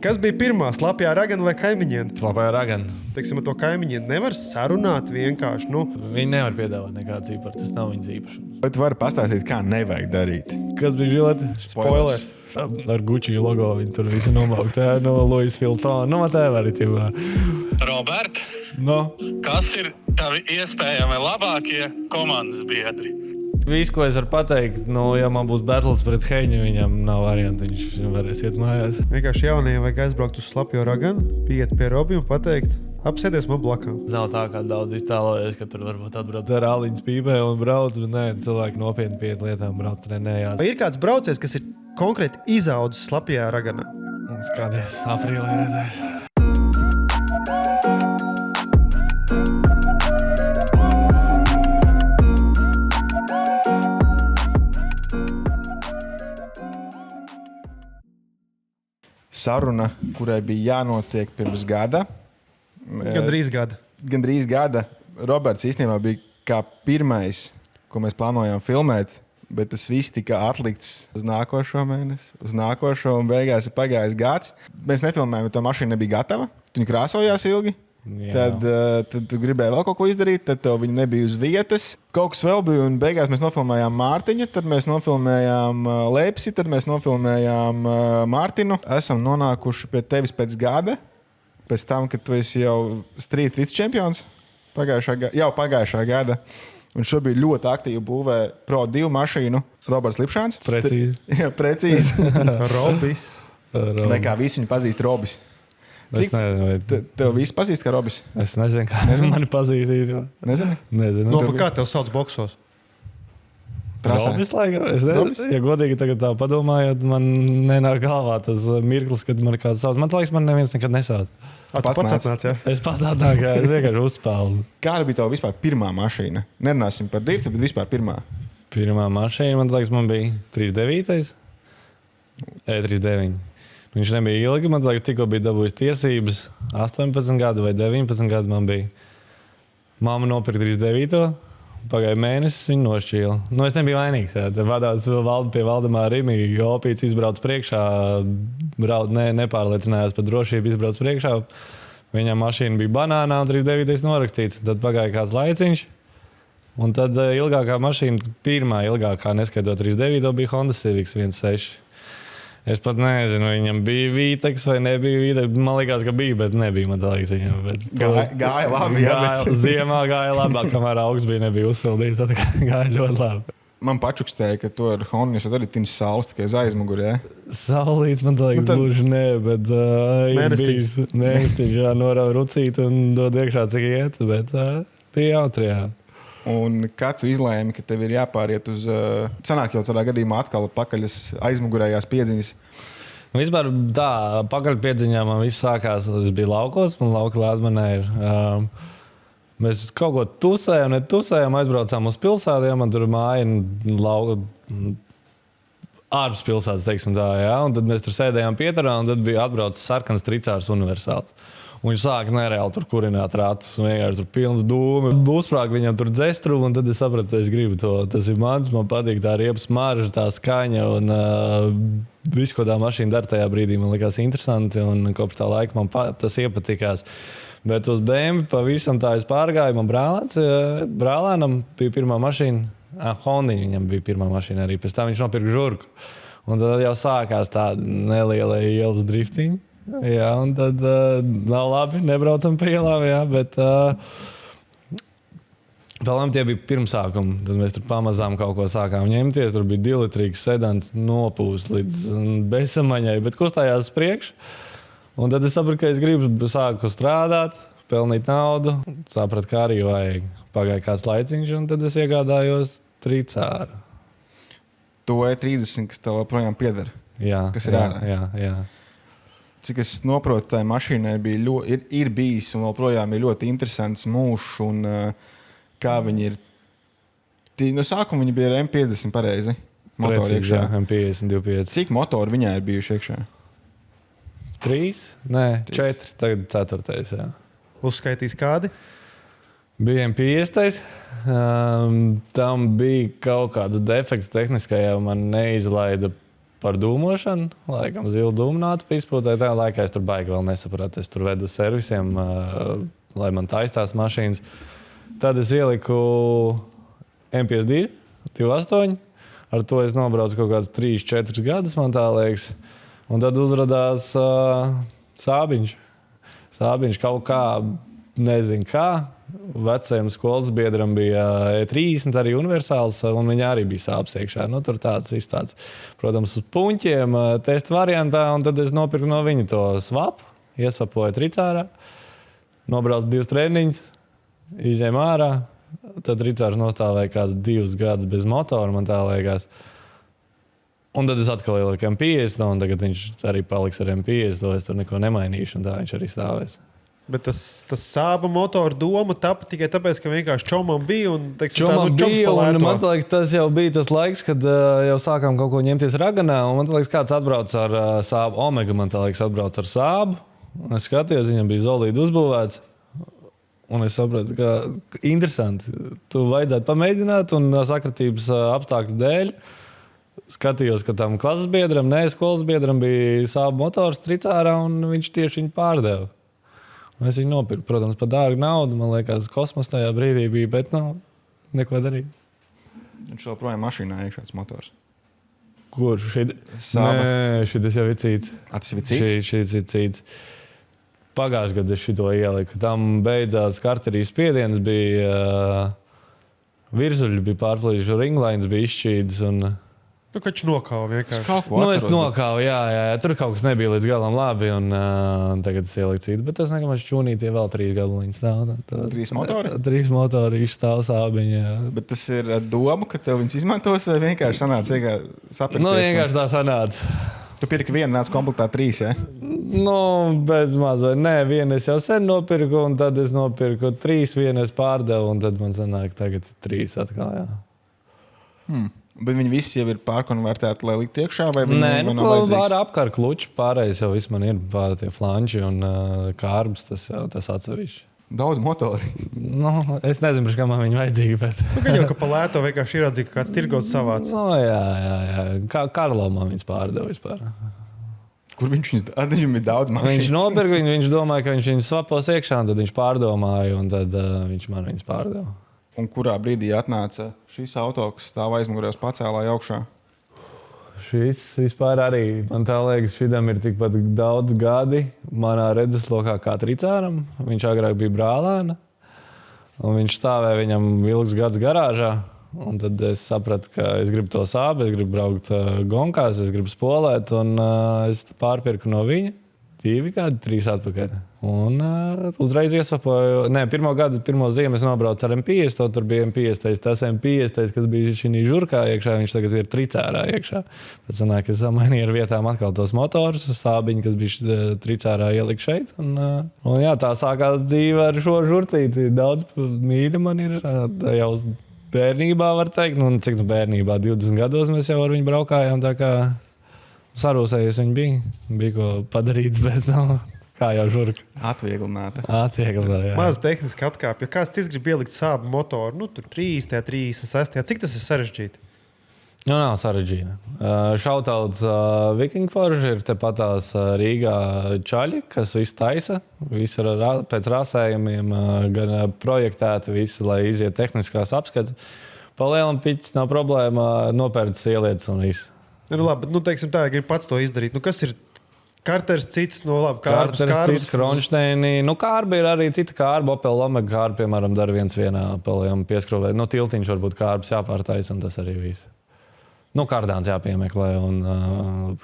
Kas bija pirmā, slapjā ragana vai kaimiņiene? Slapjā ragana. Teiksim, ar to kaimiņieni nevar sarunāt vienkārši, Viņi nevar piedāvāt nekādu īpašu, tas nav viņas īpašums. Vai tu vari pastāstīt, kā nevajag darīt? Kas bija žileti? Spoilers. Ar Gucci logo viņi tur visu nomaukt. No Louis Vuitton. No whatever. Robert, No. kas ir tavi iespējami labākie komandas biedri? Viss, ko es varu pateikt, ja man būs battles pret Heņu, viņam nav variantu, viņš varēs iet mājās. Vienkārši jaunajiem vajag aizbraukt uz slapjo raganu, pieiet pie Robija un pateikt, apsēdies man blakām. Nav tā, kā daudz iztēlojas, ka tur varbūt atbrauc ar āliņas pīpē un brauc, bet nē, cilvēki nopietni pieiet lietām brauc trenējās. Vai ir kāds braucējs, kas ir konkrēti izaudzis slapjā raganā? Skaties, aprīlī redzēs. Saruna, kurai bija jānotiek pirms gada. Gandrīz gada. Roberts īstenībā bija kā pirmais, ko mēs plānojām filmēt, bet tas viss tika atlikts uz nākošo mēnesi, uz nākošo, un beigās ir pagājis gads. Mēs nefilmējām, jo tā mašīna nebija gatava. Viņa krāsojās ilgi. Tad tu gribēji vēl kaut ko izdarīt, tad tev viņa nebija uz vietas. Kaut kas vēl bija, un beigās mēs nofilmējām Mārtiņu, tad mēs nofilmējām Lepsi, tad mēs nofilmējām Mārtinu. Esam nonākuši pie tevis pēc gada, pēc tam, kad tu esi jau street vice-čempions pagājušā gada. Un šobrīd ļoti aktīvi būvē Pro 2 mašīnu Roberts Lipšāns. Precīzi. Jā, precīzi. Robis. Nekā visi viņu pazīst Robis. Cik tev visi pazīst kā Robis? Es nezinu, kā mani pazīst. Nezinu? Nezinu. Kā tev sauc boksos? Robis, laikam. Es nezinu, ja godīgi tagad tā padomājot, man nenāk galvā tas mirklis, kad man kāds sauc. Man liekas, man neviens nekad nesauc. Tu pats atnāc, jā? Es pats atnāk, es vienkārši uzspēlu. Kāda bija tev vispār pirmā mašīna? Nerunāsim par driftu, bet vispār pirmā. Pirmā mašīna, man liekas, man bija 39. E39. Viņš nebija ilgi, man liekas, tikko bija dabūjis tiesības. 18 gadu vai 19 gadu man bija. Mamma nopirka 39. Pagāja mēnesis, viņa nošķīla. Es nebiju vainīgs. Vadāts vēl pie Valdemāra Rimīga. Opīts izbrauc priekšā, nepārliecinājās par drošību, izbrauc priekšā. Viņam mašīna bija banānā un 39. norakstīts. Tad pagāja kāds laiciņš. Un tad ilgākā mašīna, pirmā ilgākā, neskaitot 39. bija Honda Civic 1.6. Es pat nezinu, viņam bija Vīteks vai nebija Vīteks. Man liekas, ka bija, bet nebija. Man liekas, viņam gāja labi. Ziemā gāja labāk, kamēr augsts nebija uzsildīts. Tad gāja ļoti labi. Man pačukstēja, ka to ar Hondu jūs arī tinis saules tikai uz aizmuguri, jā? Saulīts, man liekas, gluži nē, bet mēnestīgs, jā, norauj rucīt un dod iekšā, cik iet, bet bija jautri, jā. Un kā tu izlēmi, ka tev ir jāpāriet uz... Sanāk jau tādā gadījumā atkal pakaļas aizmugurējās piedziņas? Vispār tā, pakaļ piedziņā man viss sākās, es biju laukos, man lauka Lēdmanē ir. Mēs kaut ko tusējām, aizbraucām uz pilsētu, man tur māja lauka ārpus pilsētas, teiksim tā, jā. Un tad mēs tur sēdējām Pietarā, un tad bija atbraucis sarkans tricārs universāls. Un viņš sāka nereāli tur kurināt ratus, un vienkārši tur pilns dūmi. Uzsprāk viņam tur dzestru, un tad es sapratu, es gribu to. Tas ir mans, man patīk tā riepa smarža, tā skaņa, un viss, ko tā mašīna dara tajā brīdī, man likās interesanti, un kopš tā laika man tas iepatikās. Bet uz BMW pavisam tā es pārgāju, man brālēnam bija pirmā mašīna, Honda viņam bija pirmā mašīna arī, pēc tam viņš nopirka žurku. Un tad jau sākās tāda neliela ielas driftiņa. Jā, un tad nav labi, nebraucam pa ielām, jā, bet vēl tie bija pirmsākumi. Tad mēs tur pamazām kaut ko sākām ņemties. Tur bija 2-litrīgs sedans nopūst līdz bezsamaņai, bet kustājās priekš. Un tad es sapratu, ka es gribu sāku strādāt, pelnīt naudu. Sapratu, kā arī vajag. Pagāja kāds laiciņš, un tad es iegādājos tricāru. To E30, kas tev joprojām pieder? Jā, kas ir ārā? Jā. Cik es noprotu, tai mašīnai ir bijis un joprojām ir ļoti interesants mūžs, un kā viņi ir. No sākuma viņi bija ar M50 pareizi. Motori iekšā. Jā, M50, 25. Cik motori viņai ir bijuši iekšā? 3? Nē, 4. Tagad 4. Jā. Uzskaitīs kādi? Bija M50. Tam bija kaut kāds defekts tehniskajā, man neizlaida par dūmošanu. Laikam zila dūma nāca pa izpūtē. Tajā laikā es tur baigi vēl nesapratu. Es tur vedu uz servisiem, lai man taistās mašīnas. Tad es ieliku MP2, 28. Ar to es nobraucu kaut kādus 3-4 gadus, man tā liekas. Un tad uzradās Sābiņš. Sābiņš kaut kā, nezinu kā. Vecajam skolas biedram bija E30, arī universāls, un viņa arī bija sāpes iekšā. Nu, tur viss tāds, protams, uz puņķiem, testa variantā, un tad es nopirku no viņa to svapu, iesvapoju tricārā, nobraucu 2 treniņus, izņēmu ārā, tad tricārs nostāvēja kāds 2 gadus bez motora, man tā liekas. Un tad es atkal ieliku M50, un tagad viņš arī paliks ar M50, es tur neko nemainīšu, un tā viņš arī stāvēs. Bet tas Sāba motora doma tapa tikai tāpēc, ka vienkārši čomam bija un, teiksim, Čomam bija, un man palēto. liekas, tas jau bija tas laiks, kad jau sākām kaut ko ņemties raganā, un man liekas, kāds atbrauc ar Sābu Omega, man liekas, atbrauc ar Sābu. Es skatījos, viņam bija zolīti uzbūvēts, un es sapratu, ka interesanti. Tu vajadzētu pamēģināt, un sakritības apstākļu dēļ skatījos, ka tam klases biedram, skolas biedram bija Sābu motors tricārā, un viņš tieši viņu pārdeva. Un es viņu nopirku, protams, par dārgu naudu. Man liekas, kosmos tajā brīdī bija, bet neko darīt. Viņš joprojām mašīnā iekšā tas motors. Kurš? Sāba. Nē, šis jau ir cits. Šis ir cits. Pagājušajā gadā es šito ieliku. Tam beidzās karterijas spiediens, bija virzuļi, bija pārplījuši, ringlines bija izšķīdas. Un... Nu, kač nokāva vienkārši. Kaut ko es atceros, nokāvu, jā. Tur kaut kas nebija līdz galam labi, un tagad es ieliku citu. Bet tas nekam šķūnītie vēl 3 gabaliņi stāv. 3 motori? 3 motori izstāv Sābiņā. Bet tas ir ar domu, ka tev viņus izmantos, vai vienkārši sanāca sapirkties? Nu, vienkārši tā sanāca. Tu pirki vienu, nāc komplektā 3, ja? Nu, bez maz vai nē, vienu es jau sen nopirku, un tad es nopirku 3, vienu es pārdevu, un tad man sanāk tagad 3 atkal, jā. Bet viņi visi jau ir pārkonvertēti, lai likt iekšā, vai viņi Nē, man nav vajadzīgs? Ar apkārt kluči pārējais jau viss man ir, pār tie flanči un kārbs, tas atsevišķi. Daudz motori. Nu, es nezinu, kā man viņi vajadzīgi, bet... Nu, gan jau, ka palēto vienkārši ieraudzīja, ka kāds tirgots savāds. Nu, jā. Kā Karlo man viņas pārdeva vispār. Kur viņam ir daudz mašīnas? Viņš nopirka, viņš domāja, ka viņš viņus svapos iekšā, un tad viņš pārdomāja, un tad viņš man viņas pārdeva. Un kurā brīdī atnāca šis auto, kas stāv aizmugurē uz pacēlāja augšā? Šis vispār arī, man tā liekas, šitam ir tikpat daudz gadi manā redzeslokā kā tricāram. Viņš agrāk bija brālēna, un viņš stāvēja viņam ilgs gads garāžā. Un tad es sapratu, ka es gribu to Sābu, es gribu braukt gonkās, es gribu spolēt, un es pārpirku no viņa 2 gadi, 3 atpakaļ. Un uzreiz iesvapoju. Nē, pirmo ziemu es nobraucu ar M50, tur bija M50, tas M50, kas bija šī žurkā iekšā, viņš tagad ir tricārā iekšā. Tad sanāk, es samainīju ar vietām atkal tos motors, Sābiņu, kas bija tricārā ielikt šeit. Un jā, tā sākās dzīve ar šo žurtīti. Daudz mīļa man ir jau uz bērnībā, var teikt. Nu, cik nu bērnībā, 20 gados mēs jau ar viņu braukājām, tā kā sarūsējies viņi bija. Bija ko padarīt, bet kā jau žurka. Atvieglināta. Atvieglināta, jā. Maz tehniski atkāpja. Kāds cits grib ielikt Sābu motoru, nu tur 3, 6. Cik tas ir sarežģīti? Nu, nav sarežģīti. Šautauts Viking Forge ir tepatās Rīgā čaļi, kas visu taisa. Visi ir pēc rasējumiem gan projektēti, visi, lai iziet tehniskās apskates. Pa lielam piķis nav problēma, nopērts ielietas un viss. Nu, labi, bet, teiksim tā, ja grib pats to izdarīt. Nu, kas ir karters cits? No, labi, Karters cits, Kronšteini. Nu, kārbi ir arī cita kārba. Opel Omega kārbi, piemēram, dara viens vienā Opeliem pieskrūvē. Nu, tiltiņš varbūt kārbs jāpārtaisa, un tas arī viss. Nu, kārdāns jāpiemeklē un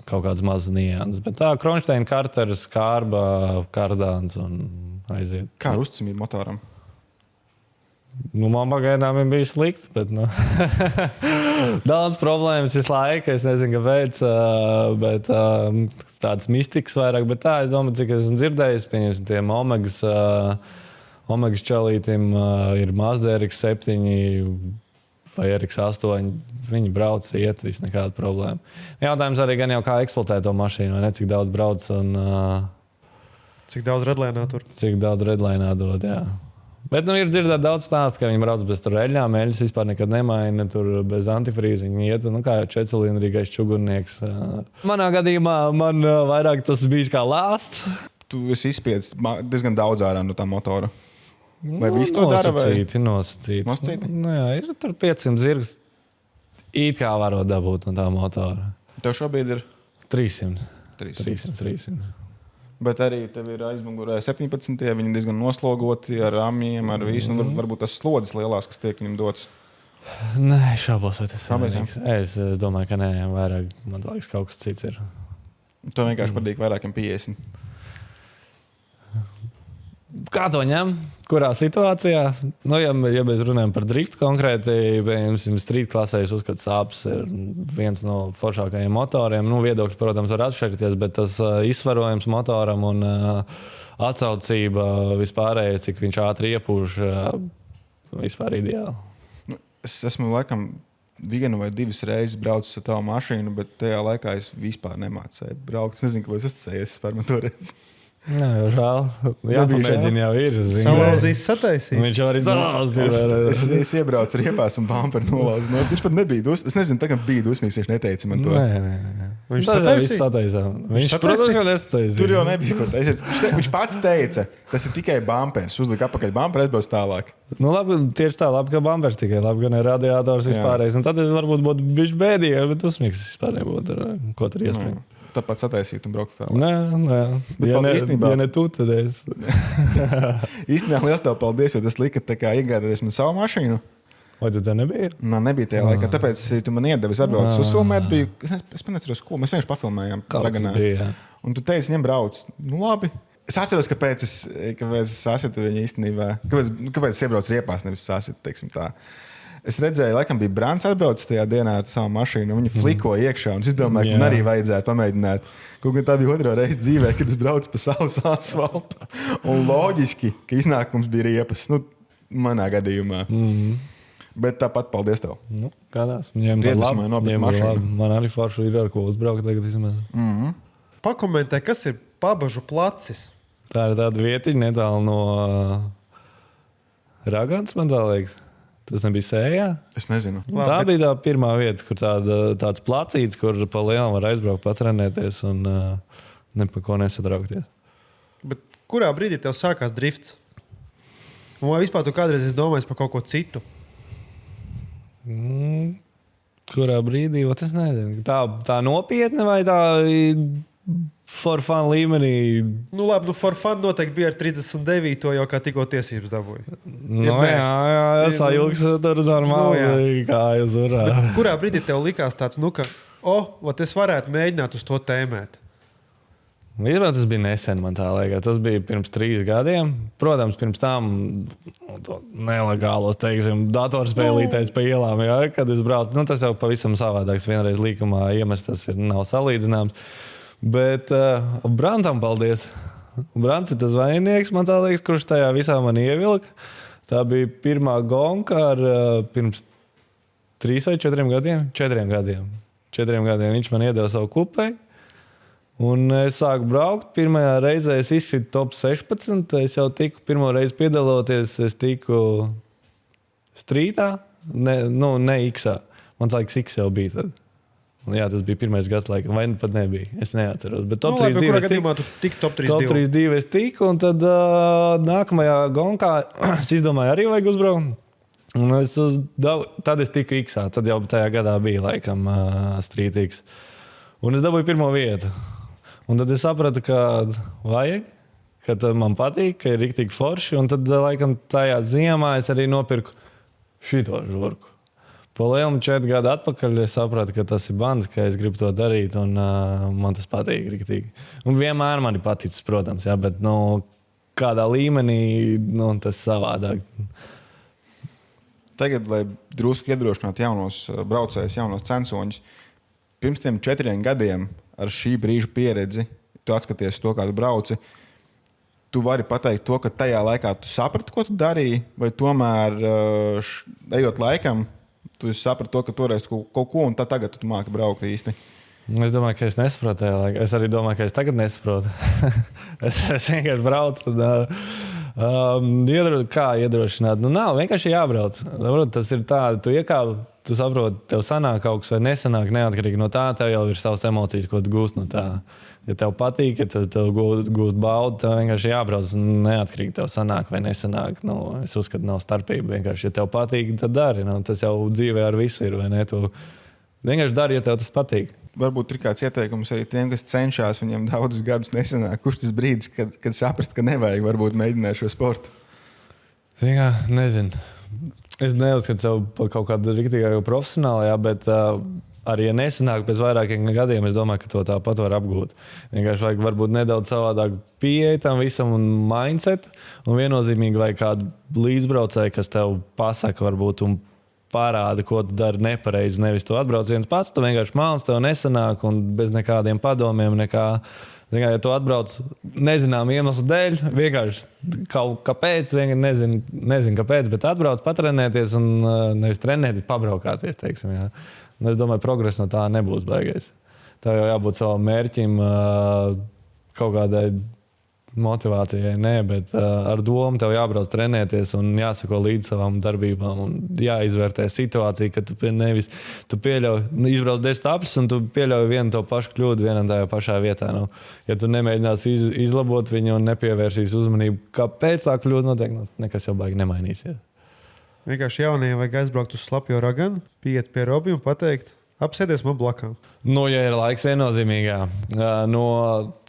kaut kāds mazs nians. Bet tā, Kronšteina, Karters, kārba, kārdāns un aiziet. Kā ar uzticamību motoram? Nu, man pagaidām bija slikts, bet daudz problēmas visu laiku. Es nezinu, kāpēc, bet tādas mistikas vairāk. Bet tā, es domāju, cik esmu dzirdējis, pieņemsim, tiem Omegas čalītim ir Mazda RX-7 vai RX-8. Viņi brauc, iet, viss nekāda problēma. Jautājums arī gan jau kā eksploatē to mašīnu, vai ne, cik daudz brauc un... Cik daudz redlainā tur? Cik daudz redlainā dod, jā. Bet ir dzirdēt daudz stāstu, ka viņi brauc bez tur eļļām. Eļļas vispār nekad nemaina, tur bez antifrīza. Viņi iet, kā četcilindrīgais čugurnieks. Manā gadījumā man vairāk tas bijis kā lāsts. Tu esi izspiedis diezgan daudz ārā no tā motora. Vai viss to dara? Nosacīti. Nu, jā, ir tur 500 zirgus. It kā varot dabūt no tā motora. Tev šobrīd ir 300. Bet arī tev ir aizmugurē 17. Viņi diezgan noslogoti ar amiem, ar visu. Varbūt tas slodzes lielās, kas tiek viņam dots. Nē, šaubos, vai tas ir vienīgs. Es domāju, ka nē, vairāk, man liekas, kaut kas cits ir. To vienkārši patīk vairākiem 50. Kā to ņem? Kurā situācijā? Nu, ja mēs runājam par driftu konkrēti, piemēram, street klasē, es uzskatu, sāpes ir viens no foršākajiem motoriem. Nu, viedokļi, protams, var atšķirties, bet tas izsvarojums motoram un atsaucība vispārējais, cik viņš ātri iepūš, vispār ideāli. Es esmu laikam 1 vai 2 reizes braucis ar tavu mašīnu, bet tajā laikā es vispār nemācēju braukt. Es nezinu, ko es uzticējies par man toreiz. Nē, jau žēl. Jā, pamēģini jau ir. Salauzīs sataisīt. Viņš jau arī salauz. Es iebraucu ar iepās un bamperu nolauzu. Viņš pat nebija dusmīgs. Es nezinu, tagad bija dusmīgs, viņš neteica man to. Nē. Viņš sataisīja. Viņš, protams, jau nestaisīja. Tur jau nebija ko teikt. Viņš pats teica, tas ir tikai bampers. Uzlika apakaļ bamperu, aizbrauc tālāk. Nu, labi, tieši tā, labi, ka bampers tikai labi, gan ir radiators vispārējais. Un tad es varbūt būtu bijis bēdīgi, bet dusmīgs vispār nebūtu. Ko tur iespējams? Tāpat sataisīt un braukt tālāk. Nē. Ja ne tu, tad es. Īstenībā liels tev paldies, jo tas lika tā kā iegādāties man savu mašīnu. Vai tu tā nebija? Nebija tajā laikā. Tāpēc tu man iedevis atbraucis uzfilmēt. Es neatceros, ko. Mēs vienkārši pafilmējām. Un tu teici, ņem brauc. Nu labi. Es atceros, kāpēc es sasitu viņu īstenībā. Kāpēc es iebraucu riepās, nevis sasitu, teiksim tā. Es redzēju, laikam bija Brants atbraucis tajā dienā ar savu mašīnu, un viņi fliko iekšā, un es domāju, ka man arī vajadzētu pamēģināt. Kaut gan tā bija otrā reize dzīvē, kad es braucu pa savus asfaltu. Un loģiski, ka iznākums bija riepas, manā gadījumā. Bet tāpat paldies tev. Nu, kādās? Iedvesmoja nopirkt mašīnu. Man arī forši ir ar ko uzbraukt tagad izmēr. Pakomentē, kas ir Pabažu placis? Tā ir tāda vietiņa netālu no Ragans, man tā liekas. Tas nebija Sējā? Es nezinu. Tā bija tā pirmā vieta, kur tāds placīts, kur pa lielam var aizbraukt, patrenēties un ne pa ko nesatraukties. Bet kurā brīdī tev sākās drifts? Vai vispār tu kādreiz esi domājis par kaut ko citu? Kurā brīdī? Es nezinu. Tā nopietni vai tā for fun līmenī? Nu labi, for fun noteikti bija ar 39. jau kā tikko tiesības dabūja. Jā, sajūgs tur normāli, kā jūs varētu. Bet kurā brīdī tev likās tāds, ka es varētu mēģināt uz to tēmēt? Tas bija nesen, man tā liekas. Tas bija pirms 3 gadiem. Protams, pirms tam nelegālo, teiksim, datorspēlītājs pa ielām, jā, kad es braucu. Tas jau pavisam savādāks. Vienreiz līkumā iemest, tas nav salīdzināms. Bet Brantam paldies. Brants ir tas vaininieks, man tā liekas, kurš tajā visā man ievilka. Tā bija pirmā gonka ar pirms 3 vai 4 gadiem. 4 gadiem viņš man iedeva savu kupei. Un es sāku braukt. Pirmajā reizē es izkritu top 16. Es jau tiku pirmo reizi piedaloties. Es tiku strītā. Ne X-ā. Man liekas, X jau bija tad. Jā, tas bija pirmais gads, laikam, vai pat nebija. Es neatceros. Bet top 32 kurā gadījumā tu tiki top 32? Top 32 es tiku, un tad nākamajā gonkā es izdomāju arī vajag uzbraukt. Un tad es tiku X-ā. Tad jau tajā gadā bija, laikam, Street X. Un es dabūju pirmo vietu. Un tad es sapratu, ka vajag, ka man patīk, ka ir riktīgi forši. Un tad, laikam, tajā ziemā es arī nopirku šito žurku. Po lielam 4 gadu atpakaļ es sapratu, ka tas ir bans, ka es gribu to darīt, un man tas patīk riktīgi. Un vienmēr man ir paticis, protams, jā, bet kādā līmenī tas savādāk. Tagad, lai drusku iedrošinātu jaunos braucējus, jaunos censoņus, pirms tiem 4 gadiem ar šī brīža pieredzi, tu atskaties to, kā tu brauci, tu vari pateikt to, ka tajā laikā tu saprati, ko tu darīji, vai tomēr ejot laikam, tu saprati to, ka toreiz kaut ko, un tagad tu māki braukt īsti. Es domāju, ka es nesaprotu tajā laikā. Es arī domāju, ka es tagad nesaprotu. es vienkārši braucu, tad Kā iedrošināt? Nu, nav, vienkārši jābrauc. Tas ir tā, tu iekāp, tu saproti, tev sanāk kaut kas vai nesanāk, neatkarīgi no tā, tev jau ir savas emocijas, ko tu gūst no tā. Ja tev patīk, ja tev gūst baudu, tev vienkārši jābrauc, neatkarīgi tev sanāk vai nesanāk. Nu, es uzskatu, nav starpība. Vienkārši, ja tev patīk, tad dari. Nu, tas jau dzīvē ar visu ir, vai ne? Tu vienkārši dari, ja tev tas patīk. Varbūt ir kāds ieteikums arī tiem, kas cenšas, viņiem daudzus gadus nesanāk. Kurš tas brīdis, kad saprast, ka nevajag varbūt mēģināt šo sportu? Jā, nezinu. Es neuzskatu sev par kaut kādu riktīgāku profesionālu, bet arī, ja nesanāk pēc vairākiem gadiem, es domāju, ka to tāpat var apgūt. Vienkārši vajag varbūt nedaudz savādāk pieeja tam visam un mindset. Un viennozīmīgi vajag kādu līdzbraucēju, kas tev pasaka varbūt un parāda, ko tu dari nepareizi. Nevis tu atbrauc viens pats, tu vienkārši māc, tev nesanāk un bez nekādiem padomiem nekā. Ja tu atbrauc nezināmu iemeslu dēļ, vienkārši kaut kāpēc, nezinu kāpēc, bet atbrauc patrenēties un nevis trenēties, pabraukāties, teiksim, jā. Es domāju, progress no tā nebūs baigais. Tā jau jābūt savam mērķim, kaut kādai motivācijai, bet ar domu tev jābrauc trenēties un jāsako līdz savām darbībām un jāizvērtē situācija, ka tu pieļauj, izbrauc 10 aplis un tu pieļauj vienu to pašu kļūdu vienā tajā pašā vietā. Nu, ja tu nemēģināsi izlabot viņu un nepievērsīs uzmanību, kāpēc tā kļūda notiek, nekas jau baigi nemainīsies. Vienkārši jaunajiem vajag aizbraukt uz slapjo raganu, pieiet pie Robija un pateikt, apsēdies man blakām. Nu, ja ir laiks viennozīmīgā,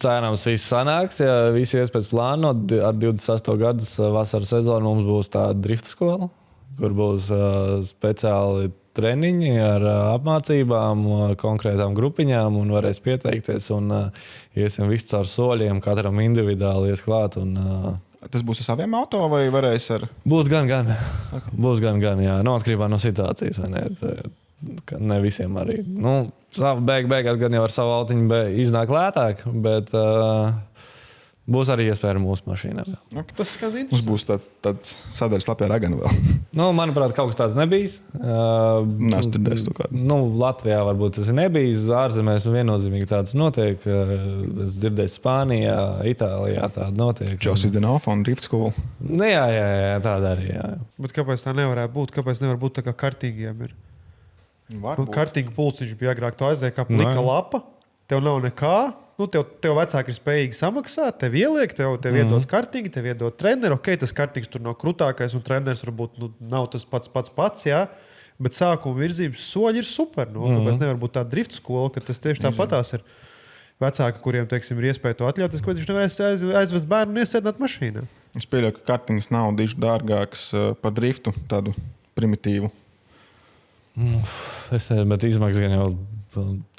cerams viss sanāks, ja visi ies pēc plāna, ar 28 gadus vasaras sezonu mums būs tā drifta skola, kur būs speciāli treniņi ar apmācībām, konkrētām grupiņām un varēs pieteikties un iesim visu caur soļiem, katram individuāli ies klāt un Tas būs ar saviem auto vai varēs ar? Būs gan. Okay. Būs gan, jā. No atkarībā no situācijas, vai ne? Ne visiem arī. Nu, beigās gan jau ar savu autiņu iznāk lētāk, bet būs arī iespēja ar mūsu mašīnām. Okay. Tas skan interesanti. Mums būs tāds sadaļas lapjā ragana vēl. Nu, manuprāt, kaut kas tāds nebijis. Nestudies tu kādu. Nu, Latvijā varbūt tas ir nebijis. Ārzemēs viennozīmīgi tāds notiek. Es dzirdēju Spānijā, Itālijā tāda notiek. Chelsea Denofa un Drift School. Jā, tāda arī, jā. Bet kāpēc tā nevarētu būt? Kāpēc nevar būt tā kā kartīgiem ir? Kartīga pulciņš bija agrāk. Tu aizēji kā plika lapa, tev nav nekā. Nu, tev vecāki ir spējīgi samaksāt, tev ieliek, tev iedod kartīgi, tev iedod treneru. Ok, tas kartīgs tur nav krutākais un treneris varbūt nav tas pats, jā. Bet sākuma virzības soļi ir super. Nu, kāpēc nevar būt tāda drift skola, ka tas tieši tāpatās ir vecāki, kuriem, teiksim, ir iespēja to atļauties, ko viņš nevarēs aizvest bērnu un iesēdināt mašīnā. Es pieļauju, ka kartings nav diži dārgāks par driftu, tādu primitīvu. Bet izmaksas gan jau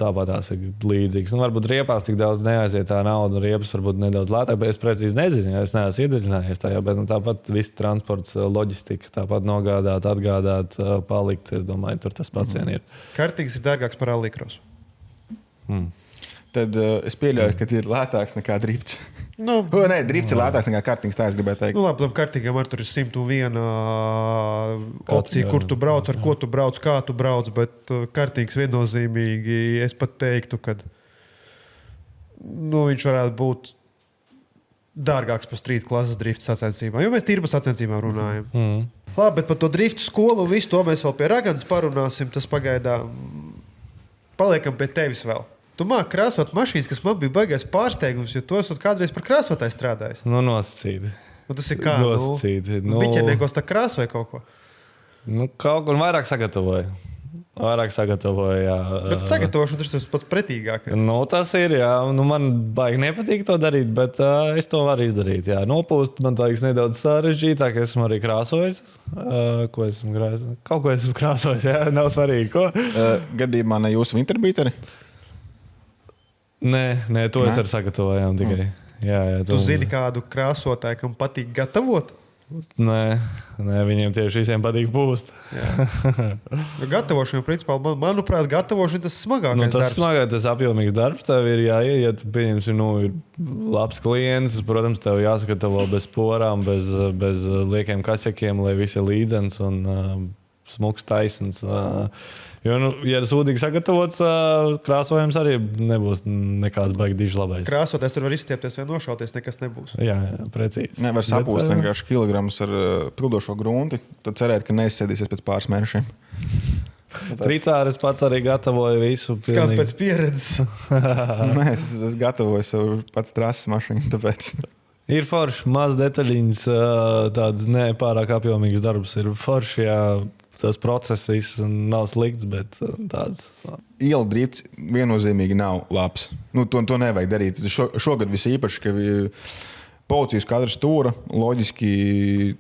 tāpat tās ir līdzīgas. Nu, varbūt riepās tik daudz neaiziet tā nauda, un riepas varbūt nedaudz lētāk, bet es precīzi nezinu, ja es neesmu iedziļinājies tajā, bet tāpat viss transports, loģistika, tāpat nogādāt, atgādāt, palikt, es domāju, tur tas pats vien ir. Kartīgs ir dārgāks par rallycrossu. Tad es pieļauju, ka ir lētāks nekā drifts. Nu, Nē, drifts ir lētāks nekā kartings, tā es gribēju teikt. Nu, labi, kartīgam ar tur ir 101 opcija, kur tu brauc, ar ko tu brauc, kā tu brauc, bet kartīgs viennozīmīgi, es pat teiktu, ka viņš varētu būt dārgāks par street klases drifta sacensībām, jo mēs tīri par sacensībām runājam. Labi, bet par to drifta skolu un visu to mēs vēl pie Raganas parunāsim, tas pagaidām paliekam pie tevis vēl. Tu māki krāsot mašīnas, kas man bija baigais pārsteigums, jo tu esat kādreiz par krāsotāju strādājis. Nu, nosacīti. Un tas ir kā? Nosacīti. Biķerniekos tā krāsoja kaut ko? Nu, kaut ko vairāk sagatavoja. Jā. Bet sagatavošana tas ir pats pretīgākais. Nu, tas ir, jā. Nu, man baigi nepatīk to darīt, bet es to varu izdarīt, jā. Nopūst man tā nedaudz sarežģītāk, esmu arī krāsojis. Ko esmu krāsojis? Kaut ko esmu krāsojis, jā. Nav svarīgi, ko. Gadījumā ne jūsu winterbīteri? Nē, to es arī sagatavojām tikai. Jā, tu zini kādu krāsotāju, kam patīk gatavot? Nē, viņiem tieši visiem patīk pūst. Gatavošana, principā, manuprāt, gatavošana tas smagākais darbs. Smagākais, tas apjomīgs darbs. Tev ir jāiet, pieņemsim, ir labs klients. Protams, tev jāsagatavo bez porām, bez liekiem kaķekiem, lai viss ir līdzens un smuks, taisns. Jo, ja sūdīgi sagatavots, krāsojums arī nebūs nekāds baigi diži labais. Krāsoties tur var izstiepties vai nošauties, nekas nebūs. Jā, precīzi. Nevar sapūst vienkārši kilogramus ar pildošo grunti, tad cerēt, ka neizsēdīsies pēc pāris mēnešiem. Tricāris pats arī gatavoja visu. Skan pēc pieredzes. Nē, es gatavoju savu pats trases mašīnu, tāpēc. Ir forši, maz detaļiņas, tādas nepārāk apjomīgas darbs. Ir forši, jā, tas process viss nav slikts, bet tāds. Iela drifts viennozīmīgi nav labs. Nu, to nevajag darīt. Šogad visīpaši, ka policijas katra stūra, loģiski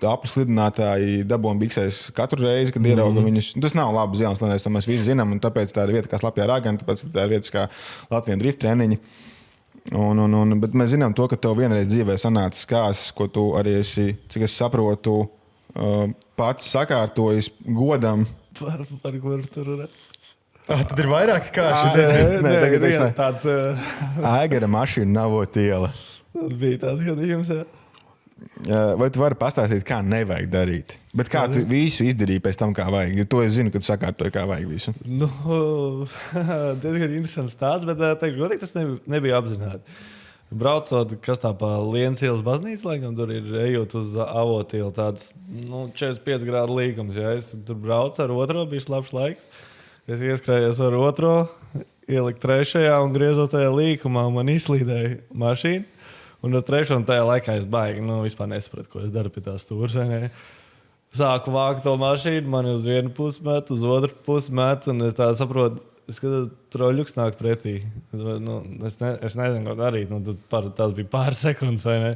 aplis lidinātāji dabūna biksēs katru reizi, kad ierauga viņus. Tas nav labi ziemas lēnēs, to mēs visi zinām, un tāpēc tā ir vieta kā Slapjā ragana, tāpēc tā ir vietas kā Latvijas drift treniņi. Bet mēs zinām to, ka tev vienreiz dzīvē sanāca kāzas, ko tu arī esi, cik es saprotu, pats sakārtojis godam. Par kur tur ir? Tad ir vairāki kāši. Nē, tagad ir tāds... Aigara mašīna Navot iela. Bija tāds gadījums, jā. Vai tu vari pastāstīt, kā nevajag darīt? Bet kā tu visu izdarīji pēc tam, kā vajag? Jo to es zinu, ka tu sakārtoji, kā vajag visu. Nu, diezgan interesants stāsts, bet teikšu, godīgi, tas nebija apzināti. Braucot, kas tā pa Lienas ielas baznīcu, laikam, tur ir ejot uz Avotu ielu tāds 45 grādu līkums. Ja? Es tur braucu ar otro, bija slapjš laiks. Es ieskrējos ar otro, ieliku trešajā un griezot tajā līkumā, man izslīdēja mašīna. Un ar trešo un tajā laikā es baigi, vispār nesapratu, ko es daru pie tās stūras. Sāku vākt to mašīnu, man uz vienu pusi met, uz otru pusi met, un es tā saprotu, ka troļuks nāk pretī. Es nezinu, ko darīt. Tas bija pāris sekundes, vai ne?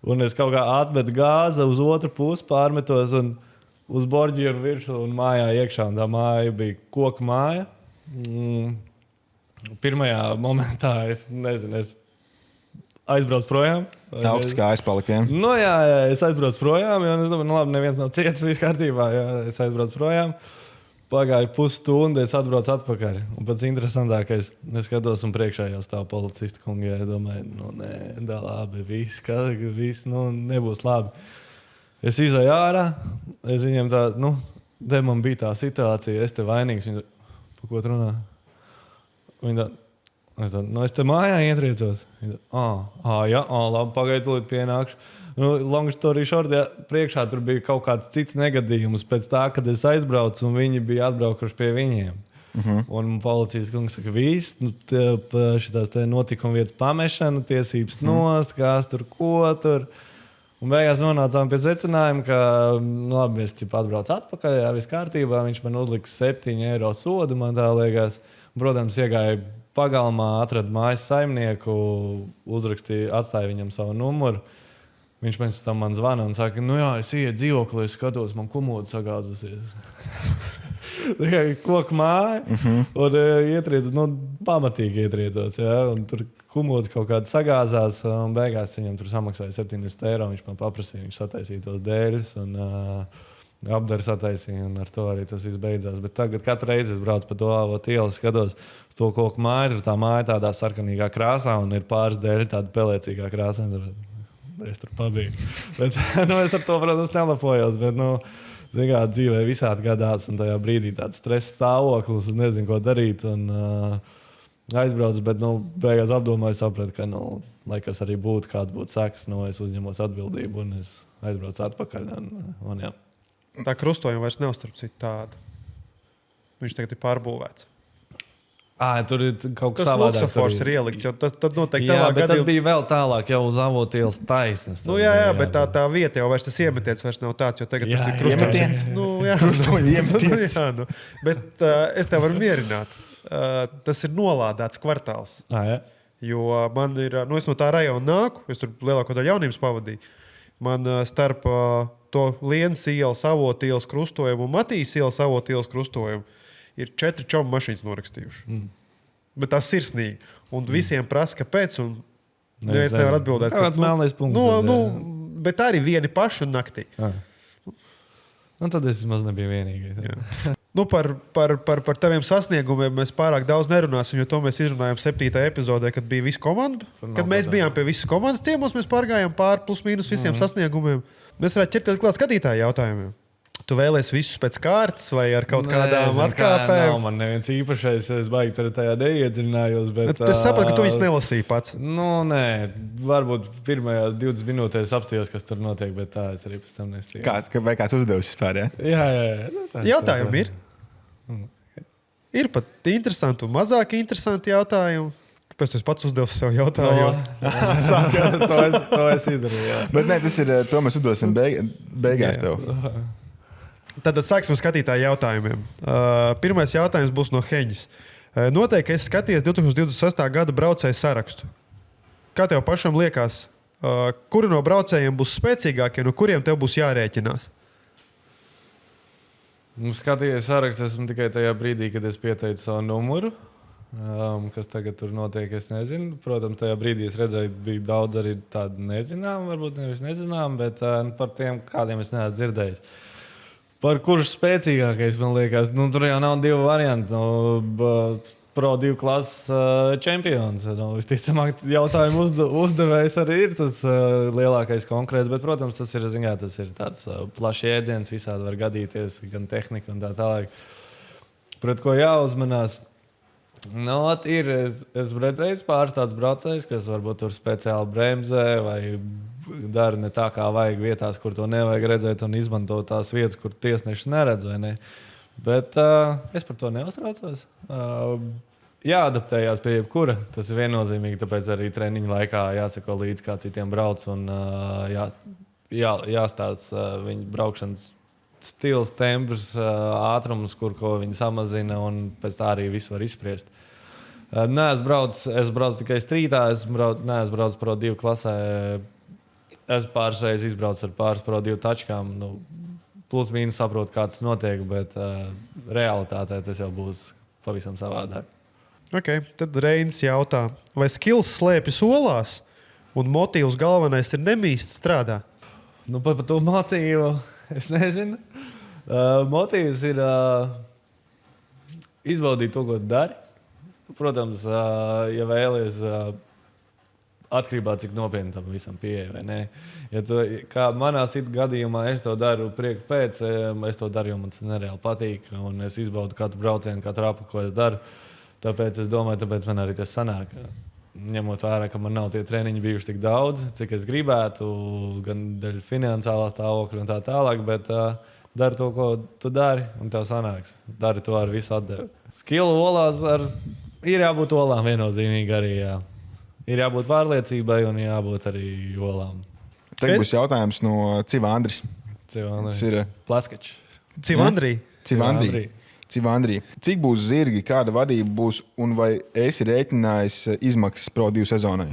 Un es kaut kā atmetu gāzi uz otru pusi, pārmetos un uz borģieru virsmu un mājā iekšā. Un tā māja bija koka māja. Pirmajā momentā es nezinu, es aizbraucu projām. Augsts kā aizpalika, ja? Jā, es aizbraucu projām, jo es domāju, labi, neviens nav ciets, viss kārtībā. Jā, es aizbraucu projām. Pagāja pusstundu, es atbraucu atpakaļ. Un pats interesantākais, es skatos un priekšā jau stāv policisti kungi. Ja, es domāju, nē, labi, viss nebūs labi. Es izēju ārā, es viņiem tā, te man bija tā situācija, es te vainīgs. Viņi tā, pa ko tu runā? Viņi tā, es te mājā ietriecos. Jā, labi, pagaidu, līdz pienākšu. Long story short, ja, priekšā tur bija kaut kāds cits negadījums pēc tā, kad es aizbraucu un viņi bija atbraukuši pie viņiem. Un policijas kungs saka, viss, šitās te notikuma vietas pamešana, tiesības nost, kas tur, ko tur. Un beigās nonācām pie secinājuma, ka, labi, es atbraucu atpakaļ, jā, viss kārtībā, viņš man uzliks 7 eiro sodu, man tā liekas. Protams, iegāja pagalmā, atrada mājas saimnieku, atstāja viņam savu numuru. Viņš man zvana un saka, jā, es ietu dzīvoklī, es skatos, man komoda sagāzusies. Koka māja. Un pamatīgi ietriecos. Ja? Un tur komodas kaut kāda sagāzās. Un beigās viņam tur samaksāja 70 eiro. Viņš man paprasīja, viņš sataisīja tos dēļus. Un apdari sataisīja. Un ar to arī tas viss beidzās. Bet tagad katru reizi es braucu pa to Avotu ielu, skatos uz to koku māju. Tā māja tādā sarkanīgā krāsā un ir pāris dēļi tāda pelēcīgā krāsā. Es tur pabiju. Bet, es ar to, protams, nelapojos. Bet, dzīvē visādi gadās, un tajā brīdī tāds stresa stāvoklis, un nezinu, ko darīt. Un, aizbraucu, bet beigās apdomāju, sapratu, ka, lai kas arī būtu, kāds būtu sekas, es uzņemos atbildību, un es aizbraucu atpakaļ. Un, jā. Tā krustojuma vairs nav starp citu tāda. Viņš tagad ir pārbūvēts. Tur ir kaut kas tāds. Tas luksofors ir ielikt, jo tad noteikti tavā gadījumā... Tas bija vēl tālāk, jau uz Avotu ielas taisnes. Bet tā vieta jau vairs tas iemetiens vairs nav tāds, jo tagad tur ir krustojums. Krustoņa iemetiens. Bet es tev varu mierināt. Tas ir nolādēts kvartāls. Jo man ir, es no tā rajona nāku, es tur lielāko daļu jaunības pavadīju. Man starp to Lienas ielas, Avotu ielas krustojumu un Matīs ielas, Avotu ielas krustojumu ir 4 čomu mašīnas norakstījuši. Bet tā sirsnīgi. Un visiem prasa, kāpēc, un neviens nevar atbildēt. Kāds melnais punkts. Bet tā arī vieni paši un naktī. Tad es maz nebiju vienīgais. Par taviem sasniegumiem mēs pārāk daudz nerunāsim, jo to mēs izrunājām 7. epizodē, kad bija visa komanda. Kad mēs bijām pie visas komandas ciemos, mēs pārgājām pār plus mīnus visiem sasniegumiem. Mēs varētu ķerties klāt skatītāju jautājumiem. Tu vēlies visus pēc kārtas vai ar kaut kādām atkāpēm? Nav man neviens īpašais, es baigi tajā neiedzinājos. Bet es saprotu, ka tu viņus nelasīji pats. Nē, varbūt pirmajās 20 minūtēs apstājos, kas tur notiek, bet tā es arī pēc tam nestīju. Vai kāds uzdevis vispār, ja? Jā. Jautājumi ir. Ir pat interesanti un mazāk interesanti jautājumi. Kāpēc tu pats uzdevis sev jautājumu? To es izdarīju, jā. Bet nē, to mēs uzdosim beigās tev. Tad sāksim skatītāju jautājumiem. Pirmais jautājums būs no Heņas. Noteikti es skaties 2026. gada braucēju sarakstu. Kā tev pašam liekas, kuri no braucējiem būs spēcīgākie, no kuriem tev būs jārēķinās? Skatījies sarakstu esmu tikai tajā brīdī, kad es pieteicu savu numuru. Kas tagad tur notiek, es nezinu. Protams, tajā brīdī es redzēju, bija daudz arī tādu nezināmu, varbūt nevis nezināmu, bet par tiem, kādiem es neesmu dzirdējis. Par kurš spēcīgākais, man liekas, tur jau nav divu variantu. Pro 2 klases čempions. Visticamāk, jautājumu uzdevējs arī ir tas lielākais konkrēts, bet, protams, tas ir tāds plašs jēdziens, visādi var gadīties, gan tehnika un tā tālāk. Pret ko jāuzmanās? Es redzēju pāris tādus braucējus, kas varbūt tur speciāli bremzē vai dara ne tā, kā vajag vietās, kur to nevajag redzēt un izmanto tās vietas, kur tiesneši neredz vai ne. Bet es par to neuztraucos. Jāadaptējās pie jebkura. Tas ir viennozīmīgi, tāpēc arī treniņu laikā jāsako līdzi, kā citiem brauc un jāstāsta viņu braukšanas stils, temps, ātrums, ko viņi samazina, un pēc tā arī visu var izspriest. Es braucu tikai strītā, neesmu braucis Pro 2 klasē. Es pāris reizes izbraucu ar pāris Pro 2 tačkām. Plus mīnus saprotu, kā tas notiek, bet realitātē tas jau būs pavisam savādāk. Okay, tad Reinis jautā, vai skills slēpjas olās un motīvs galvenais ir nemīst strādā? Par to motīvu es nezinu. Motīvs ir izbaudīt to, ko dari. Protams, ja vēlies atkarībā, cik nopietni tam visam pieeja vai nē. Kā manā gadījumā es to daru priekš pēc, es to daru, jo man tas nereāli patīk, un es izbaudu katru braucienu, katru apli, ko es daru. Tāpēc es domāju, tāpēc man arī tas sanāk. Ņemot vērā, ka man nav tie treniņi bijuši tik daudz, cik es gribētu, gan dēļ finansiālā stāvokļa un tā tālāk, bet dari to, ko tu dari, un tev sanāks. Dari to ar visu atdevi. Skilu olās ir jābūt olām viennozīmīgi arī, jā. Ir jābūt pārliecībai un jābūt arī olām. Tagad būs jautājums no Civandris. Tas ir Plaskačs. Civandri. Cik būs zirgi, kāda vadība būs un vai esi rēķinājis izmaksas Pro 2 sezonai?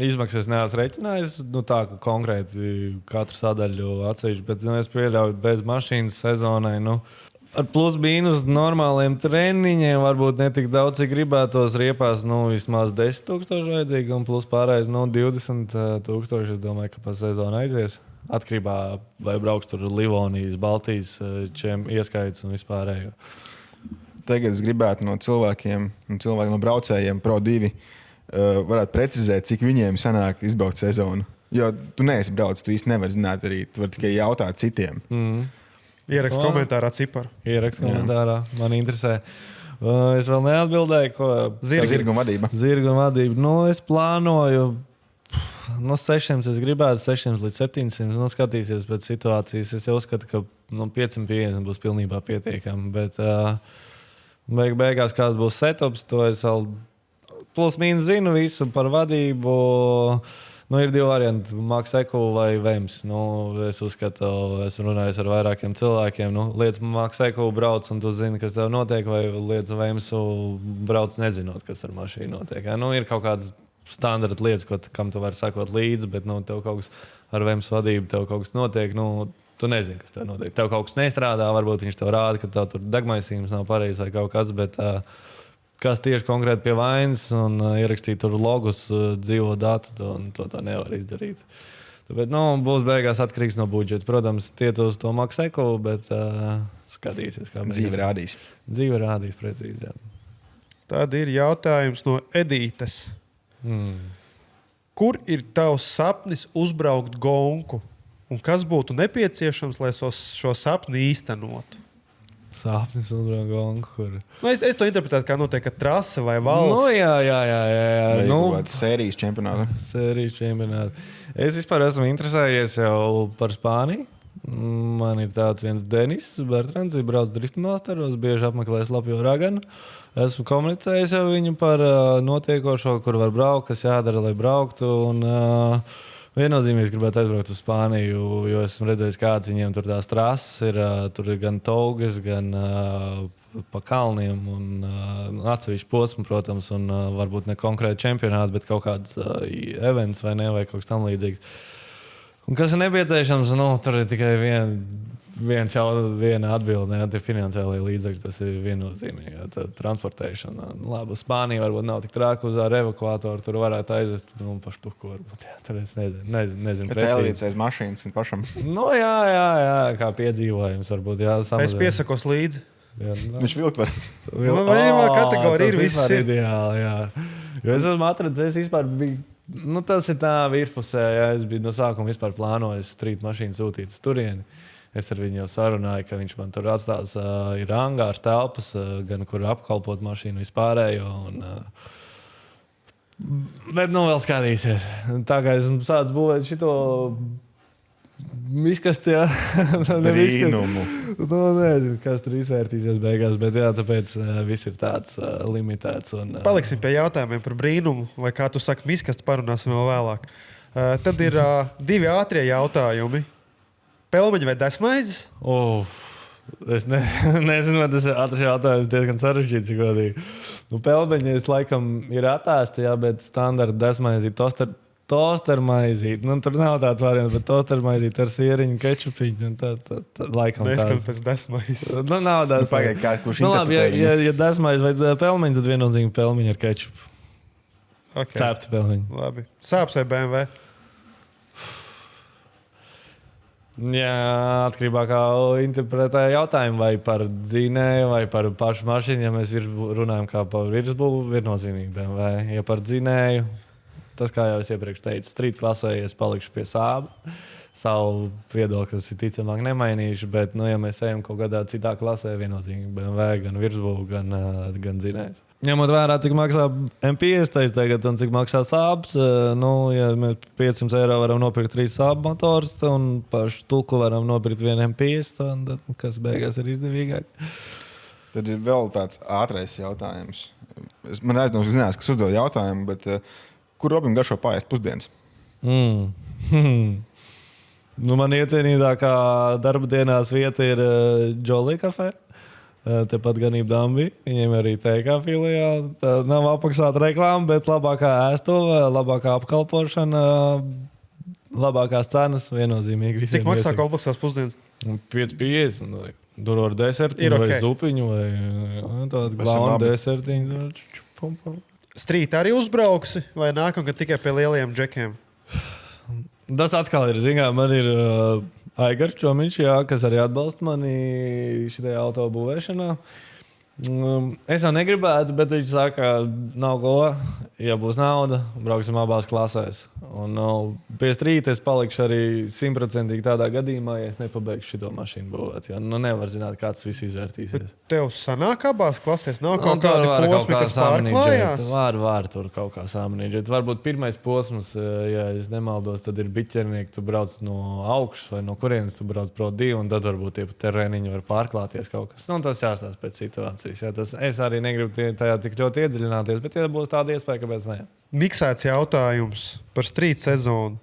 Izmaksas neesmu rēķinājis. Tā ka konkrēti katru sadaļu atsevišķi, bet es pieļauju bez mašīnas sezonai. Ar plus mīnus normāliem treniņiem varbūt ne tik daudz, cik gribētos riepās, vismaz 10,000 vajadzīgi, un plus pārējais 20,000. Es domāju, ka pa sezonu aizies. Atkarībā vai brauks tur Livonijas, Baltijas, ieskaits un vispārējo. Tagad es gribētu no cilvēkiem, no braucējiem Pro 2 varētu precizēt, cik viņiem sanāk izbraukt sezonu. Jo tu neesi braucis, tu īsti nevari zināt arī, tu vari tikai jautāt citiem. Ierakst komentārā ciparu. Ierakst komentārā, man interesē. Es vēl neatbildēju, ko... Zirgu vadība. Es plānoju 600, es gribētu 600 līdz 700. Skatīsies pēc situācijas. Es jau uzskatu, ka 550 būs pilnībā pietiekami. Bet beigās kāds būs setups, to es vēl plus mīnus zinu visu par vadību. Ir divi varianti, Maks Eku vai Vems. Es uzskatu, es runāju ar vairākiem cilvēkiem. Lietas Maks Eku brauc un tu zini, kas tev notiek, vai lietas Vemsu brauc nezinot, kas ar mašīnu notiek. Ir kaut kādas standarta lietas, kam tu vari sakot līdzi, bet tev kaut kas ar Vemsu vadību, tev kaut kas notiek, tu nezini, kas tev notiek. Tev kaut kas nestrādā, varbūt viņš tev rāda, ka tev tur degmaisījums nav pareizs vai kaut kas, bet kas tieši konkrēti pie vainas un ierakstīt tur logus, dzīvo datu, un to nevar izdarīt. Tāpēc būs beigās atkarīgs no budžeta. Protams, tiet uz to Maks Eku, bet skatīsies, kā beigās. Dzīve rādīs precīzi, jā. Tad ir jautājums no Edītes. Kur ir tavs sapnis uzbraukt gonku? Un kas būtu nepieciešams, lai šo sapni īstenotu? Sapnis un Dragonka, kur. Es to interpretēju kā noteikti trase vai valsts. Nu, jā. Sērijas čempionāta. Sērijas čempionāta. Es vispār esmu interesējies jau par Spāniju. Man ir tāds viens Denis Bertrands, viņš brauc driftmasteros, bieži apmeklē Slapjo raganu. Esmu komunicējis jau viņu par notiekošo, kur var braukt, kas jādara, lai brauktu. Un viennozīmīgi gribētu aizbraukt uz Spāniju, jo esmu redzējis, kāds viņiem tur tās trases ir. Tur ir gan taugas, gan pa kalniem un atsevišķi posmi, protams, un varbūt ne konkrēti čempionāti, bet kaut kāds events vai ne, vai kaut kas tam līdzīgs. Un kas ir nepieciešams, tur ir tikai viena atbilde, tie finansiālie līdzekļi, tas ir viennozīmīgi, transportēšana. Labi, Spānija varbūt nav tik trāka uz ar evakuātoru, tur varētu aizvest, pa štuku varbūt, tur es nezinu precīzi. Tēlīts aiz mašīnas un pašam. Jā, kā piedzīvojums varbūt, jā. Es piesakos līdzi. Jā, Viņš vilkt var. Vienmā kategorija ir viss. Tas ideāli, jā. Jo es esmu atradzis, vispār bija. Tas ir tā virspusē, ja es biju no sākuma vispār plānojis strīt mašīnu sūtīt uz turieni. Es ar viņu jau sarunāju, ka viņš man tur atstās, ir angārs telpas, gan kur apkalpot mašīnu vispārējo. Bet vēl skatīsies. Tā kā esmu sācis būvēt šito miskasti, jā. Brīnumu. Nezinu, kas tur izvērtīsies beigās, bet jā, tāpēc viss ir tāds limitēts. Paliksim pie jautājumiem par brīnumu, vai kā tu saki, miskasti parunāsim vēl vēlāk. Tad ir divi ātrie jautājumi. Pelmeņi vai desmaizes? Es nezinu, vai tas ir ātrs jautājums, diezgan sarežģīts, godīgi. Pelmeņi laikam ir atāsti, jā, bet standarta desmaizi tostermaizīt. Tur nav tāds variants, bet tostermaizīt ar sieriņu, kečupiņu. Laikam Neskat pēc desmaizes. Nav tāds. Pagaid, kurš labi, ja desmaizi vai pelmeņi, tad viennozīmīgi pelmeņi ar kečupu. Okay. Cēpti pelmeņi. Labi. Sāps vai BMW? Jā, atkarībā kā interpretē jautājumu, vai par dzinēju, vai par pašu mašīnu. Ja mēs runājam kā par virsbūvu, viennozīmīgi BMW. Ja par dzinēju, tas, kā jau es iepriekš teicu, strīt klasē, es palikšu pie Sāba. Savu viedokli es ticamāk nemainīšu, bet, ja mēs ejam kaut kādā citā klasē, viennozīmīgi BMW, gan virsbūvu, gan dzinējs. Ņemot vērā, cik maksā M50 tagad un cik maksā Sābs, ja mēs 500 eiro varam nopirkt 3 Sābu motors un pašu tuku varam nopirkt 1 M50, tad kas beigās ir izdevīgāk? Tad ir vēl tāds ātrais jautājums. Man aizdomas, ka zinās, kas uzdod jautājumu, bet kur Robim garšo paēst pusdienas? Man iecienītākā darba dienās vieta ir Jolly kafē. Tepat ganība Dambī. Viņiem arī teikā filiāli. Tā nav apmaksāta reklāma, bet labākā ēstuve, labākā apkalpošana, labākās cenas viennozīmīgi. Cik maksā kompleksās pusdienas? 5,50. Tur ar desertiņu vai zupiņu vai tādu glaunu desertiņu. Strīt arī uzbrauksi vai nākam, kad tikai pie lielajiem džekiem? Tas atkal ir, man ir Aigars Čomiņš, kas arī atbalsta mani šitajā autobūvēšanā. Es jau negribētu, bet viņš saka, nav ko, ja būs nauda, brauksim abās klasēs. Un pie strīta es palikšu arī 100% tādā gadījumā, ja es nepabeigšu šito mašīnu būvēt. Nevar zināt, kā tas viss izvērtīsies. Bet tev sanāk abās klasēs? Nav kaut kādi posmi, kas pārklājās? Var tur kaut kā samanīdžēt. Varbūt pirmais posms, ja es nemaldos, tad ir biķernieki, tu brauc no augšas vai no kurienes tu brauc pro 2, un tad varbūt tie terēniņi var pārklāties kaut kas. Tas jāstāsta pēc situācijas. Es arī negribu tajā tik ļoti iedziļināties, bet ja būs tāda iespēja, kāpēc ne? Miksēts jautājums par strīt sezonu.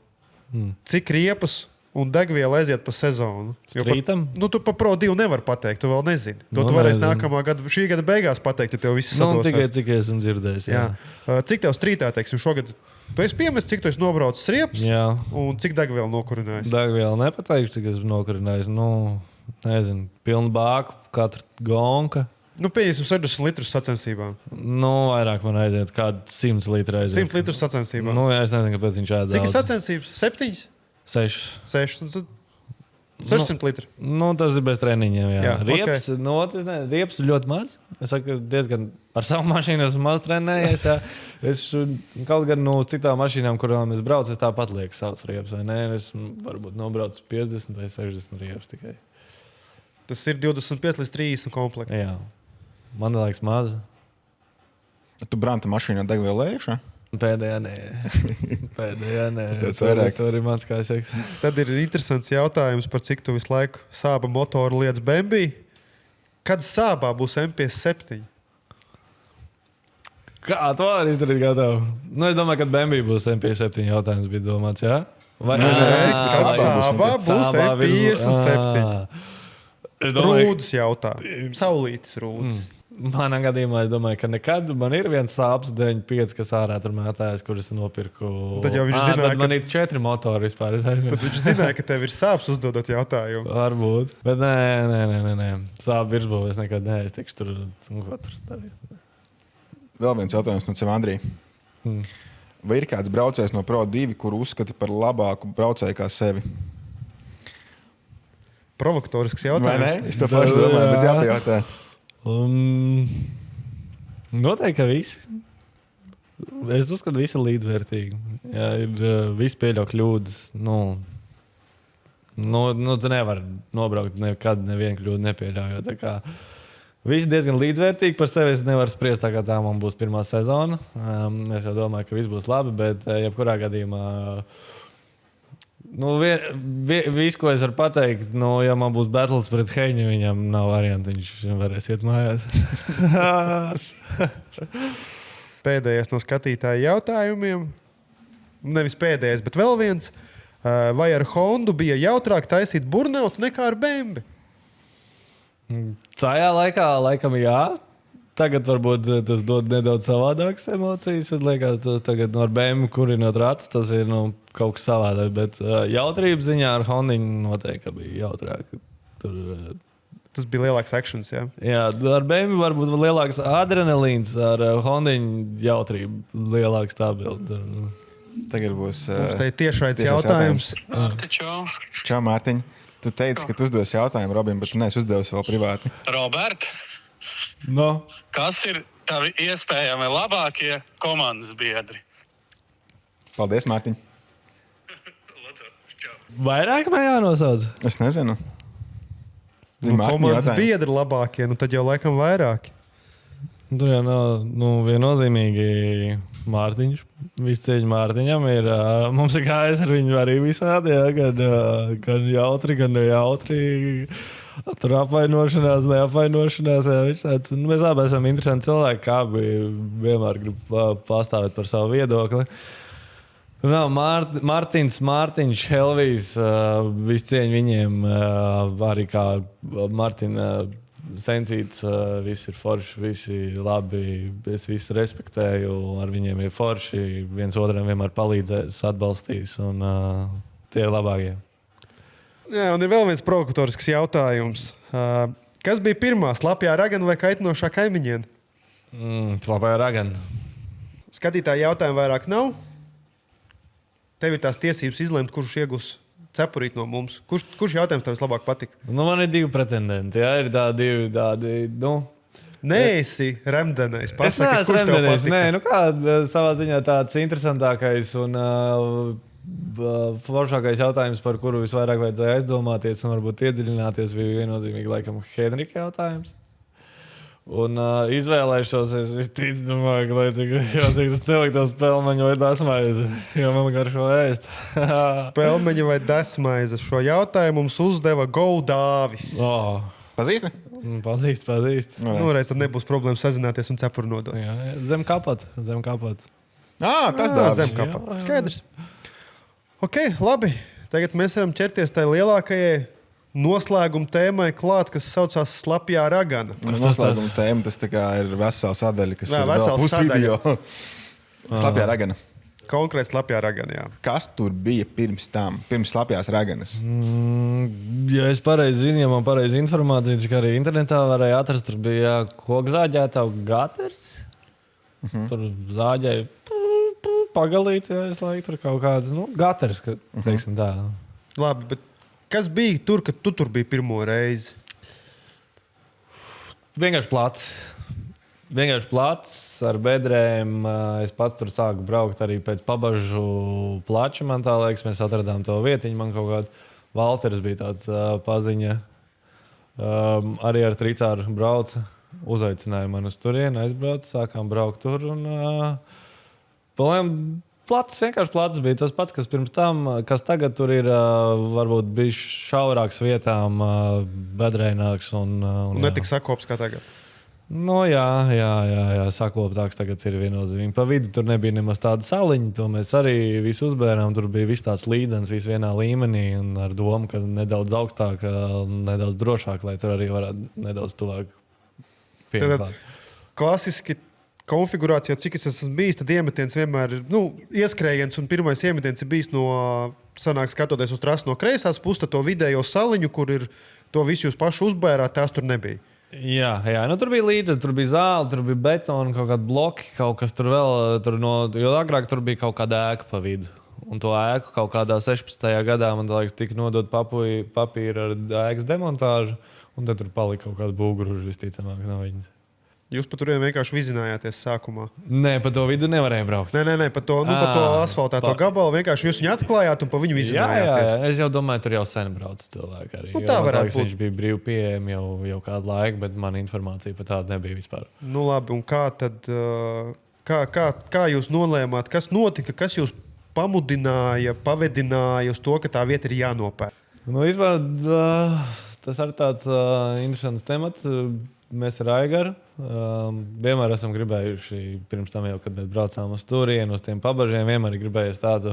Cik riepas un degviela aiziet pa sezonu? Strītam? Tu pa Pro 2 nevar pateikt, tu vēl nezini. Tu varēsi nākamā gada, šī gada beigās pateikt, ja tev viss sadosies. Tikai cik esmu dzirdējis. Jā. Cik tev strītā, teiksim, šogad? Tu esi piemests, cik tu esi nobraucis riepas? Jā. Un cik degviela nokurinājis? Degviela nepateikšu, cik esmu nokurinājis. Nezinu, pilnu bāku, katru gonka. Pieņemsim 60 litrus sacensībām. Vairāk man aiziet, kādu 100 litru aiziet. 100 litrus sacensībām. Es nezinu, kāpēc viņš ēd. Cik ir sacensības? 7? 6. 6. 600 litri. Nu, tas ir bez treniņiem. Jā. Jā, Riepas, riepas ļoti maz. Es saku, diezgan ar savu mašīnu esmu maz trenējies. Jā. Es kaut gan no citām mašīnām, kurām es braucu, es tāpat lieku savus riepas. Vai ne? Es varbūt nobraucu 50 vai 60 riepas tikai. Tas ir 25 līdz 30 komplekti. Jā. Man liekas maz. Tu brānta mašīnā degvielu iekšā? Pēdējā nē. Tas vairāk. Tur ir mans kā šeiks. Tad ir interesants jautājums, par cik tu visu laiku sāba motoru lietas Bembī. Kad sābā būs MP7? Kā to arī izdarīt gatavu? Nu, es domāju, ka Bembī būs MP7 jautājums, bija domāts, jā? Vai Kad sābā būs MP7? Rūdas jautā. Saulītes rūdas. Manā gadījumā es domāju, ka nekad man ir viens sāpes 95, kas ārā tur mētājas, kuras nopirku. Tad jau viņš zināja, ka man ir 4 motori vispār. Tad viņš zināja, ka tev ir sāpes uzdodot jautājumu. Varbūt. Bet nē. Sāpes virsbūvē es nekad neiztikšu tur. Vēl viens jautājums no Cem Andrija. Vai ir kāds braucējs no Pro 2, kuru uzskata par labāku braucēju kā sevi? Provokatorisks Vai jautājums. ne? Es to pašu domāju, bet jāpajautā. Noteikti, ka visi. Es uzskatu, ka visi ir līdzvērtīgi. Jā, visi pieļauj kļūdas. Tu nevari nobraukt nekad nevienu kļūdu nepieļaujot. Visi diezgan līdzvērtīgi par sevi. Es nevaru spriest, tā kā tā man būs pirmā sezona. Es jau domāju, ka viss būs labi, bet jebkurā gadījumā viss, ko es varu pateikt, ja man būs battles pret Heņu, viņam nav variantu, viņš varēs iet mājās. Pēdējais no skatītāju jautājumiem. Nevis pēdējais, bet vēl viens. Vai ar Hondu bija jautrāk taisīt burnautu nekā ar Bembi? Tajā laikā, laikam, jā. Tagad varbūt tas dod nedaudz savādākas emocijas. Man liekas, tagad no Bembi kurinot ratu, tas ir kaut kas savādāk. Bet jautrības ziņā ar Hondiņu noteikti bija jautrāk. Tas bija lielāks akcents, jā? Jā, ar Bembi varbūt lielāks adrenalīns, ar Hondiņu jautrību lielāks stabildi. Tagad būs Tā ir tiešraides jautājums. Čau, Mārtiņ. Tu teici, ka tu uzdos jautājumu Robim, bet tu neesi uzdevis vēl privāti. Robert, No. kas ir tavi iespējami labākie komandas biedri? Paldies, Mārtiņ. Vairāk man jānosauc? Es nezinu. Komandas biedri labākie, tad jau laikam vairāki. Tur jau nav viennozīmīgi Mārtiņš. Viss cieņa Mārtiņam ir. Mums ir gājis ar viņu arī visādi. Jā, gan jautri, gan nejautri. Tur apvainošanās, neapvainošanās. Jā, mēs abi esam interesanti cilvēki, kā vienmēr grib pastāvēt par savu viedokli. Mārtiņš, Helvijs, viss cieņa viņiem. Arī kā Mārtiņa Sencīts, visi ir forši, visi labi. Es visu respektēju, ar viņiem ir forši. Viens otram vienmēr palīdzēs, atbalstīs. Un tie ir labākie. Jā, un ir vēl viens provokatorisks jautājums. Kas bija pirmā, slapjā ragana vai kaitinošā kaimiņiene? Slapjā ragana. Skatītāji jautājumu vairāk nav. Tev ir tās tiesības izlemt, kurš iegūs cepurīt no mums. Kurš jautājums tev vislabāk patika? Man ir 2 pretendenti. Jā, ir tādi. Nē, esi remdenējis. Es neesmu remdenējis. Nē, savā ziņā tāds interesantākais un foršākais jautājums, par kuru visvairāk vajadzēja aizdomāties un varbūt iedziļināties, bija viennozīmīgi laikam Henrika jautājums. Un izvēlēšos, es domāju, ka tas neliktos pelmeņu vai dasmaizi, jo man garšo ēst. Pelmeņu vai dasmaizi šo jautājumu mums uzdeva Gaudāvis. Oh. Pazīsti? Pazīst. Reiz tad nebūs problēma sazināties un cepuru nodot. Jā, zem kapata. Tas dāvs. Zem kapata. Skaidrs. Ok, labi. Tagad mēs varam ķerties tai lielākajai noslēguma tēmai klāt, kas saucās Slapjā ragana. Noslēguma tēma, tas ir vesela sadaļa, kas ir vēl pusvideo. Slapjā ragana. Konkrēti Slapjā ragana, jā. Kas tur bija pirms tam, pirms Slapjās raganas? Ja es pareizi zinu, ja man pareizi informācija, ka arī internetā varēja atrast, tur bija kokzāģēta gaters. Tur zāģēja pagalīt, ja es laiku tur kaut kāds, gaters, teiksim tā. Labi, bet Kas bija tur, kad tu tur biji pirmo reizi? Vienkārši plats ar bedrēm. Es pats tur sāku braukt arī pēc pabažu plača. Man tā liekas, mēs atradām to vietiņu. Man kaut kādā Valters bija tāds paziņa. Arī ar tricāru brauca. Uzaicināja man uz turieni, aizbraucu, sākām braukt tur. Vienkārši plats bija tas pats, kas pirms tam, kas tagad tur ir varbūt bijis šaurāks vietām, bedrēnāks. Un netik sakops kā tagad. Jā, sakoptāks tagad ir viennozīmīgi. Pa vidu tur nebija nemaz tāda saliņa, to mēs arī visu uzbērām. Tur bija viss tāds līdens, viss vienā līmenī un ar domu, ka nedaudz augstāk, nedaudz drošāk, lai tur arī varētu nedaudz tuvāk pieņemt. Klasiski konfigurācijā, cik es esmu bijis, tad iemetiens vienmēr ir ieskrējiens un pirmais iemetiens ir bijis sanāk skatoties uz trasu no kreisās puses, to vidējo saliņu, kur ir to visu jūs paši uzbērāt, tās tur nebija. Jā, tur bija līdzi, tur bija zāle, tur bija betona, kaut kādi bloki, kaut kas tur vēl. Jo agrāk tur bija kaut kāda ēka pa vidu. Un to ēku kaut kādā 16. gadā man liekas, tika nodot papīra ar ēkas demontāžu, un tad tur palika kaut kāda būgruža, visticamāk, no viņas. Jūs pa turiem vienkārši vizinājāties sākumā? Nē, pa to vidu nevarēja braukt. Nē, pa to asfaltēto gabalu vienkārši jūs viņu atklājāt un pa viņu vizinājāties. Jā, es jau domāju, tur jau sen brauc cilvēki arī. Tā varētu būt. Viņš bija brīvi pieejami jau kādu laiku, bet man informācija par tādu nebija vispār. Labi, un kā tad, kā jūs nolēmāt, kas notika, kas jūs pamudināja, pavedināja uz to, ka tā vieta ir jānopērk? Vispār tas ir tāds interesants temats. Mēs ar Aigaru vienmēr esam gribējuši, pirms tam jau, kad mēs braucām uz turieni, uz tiem pabažiem, vienmēr gribējies tādu,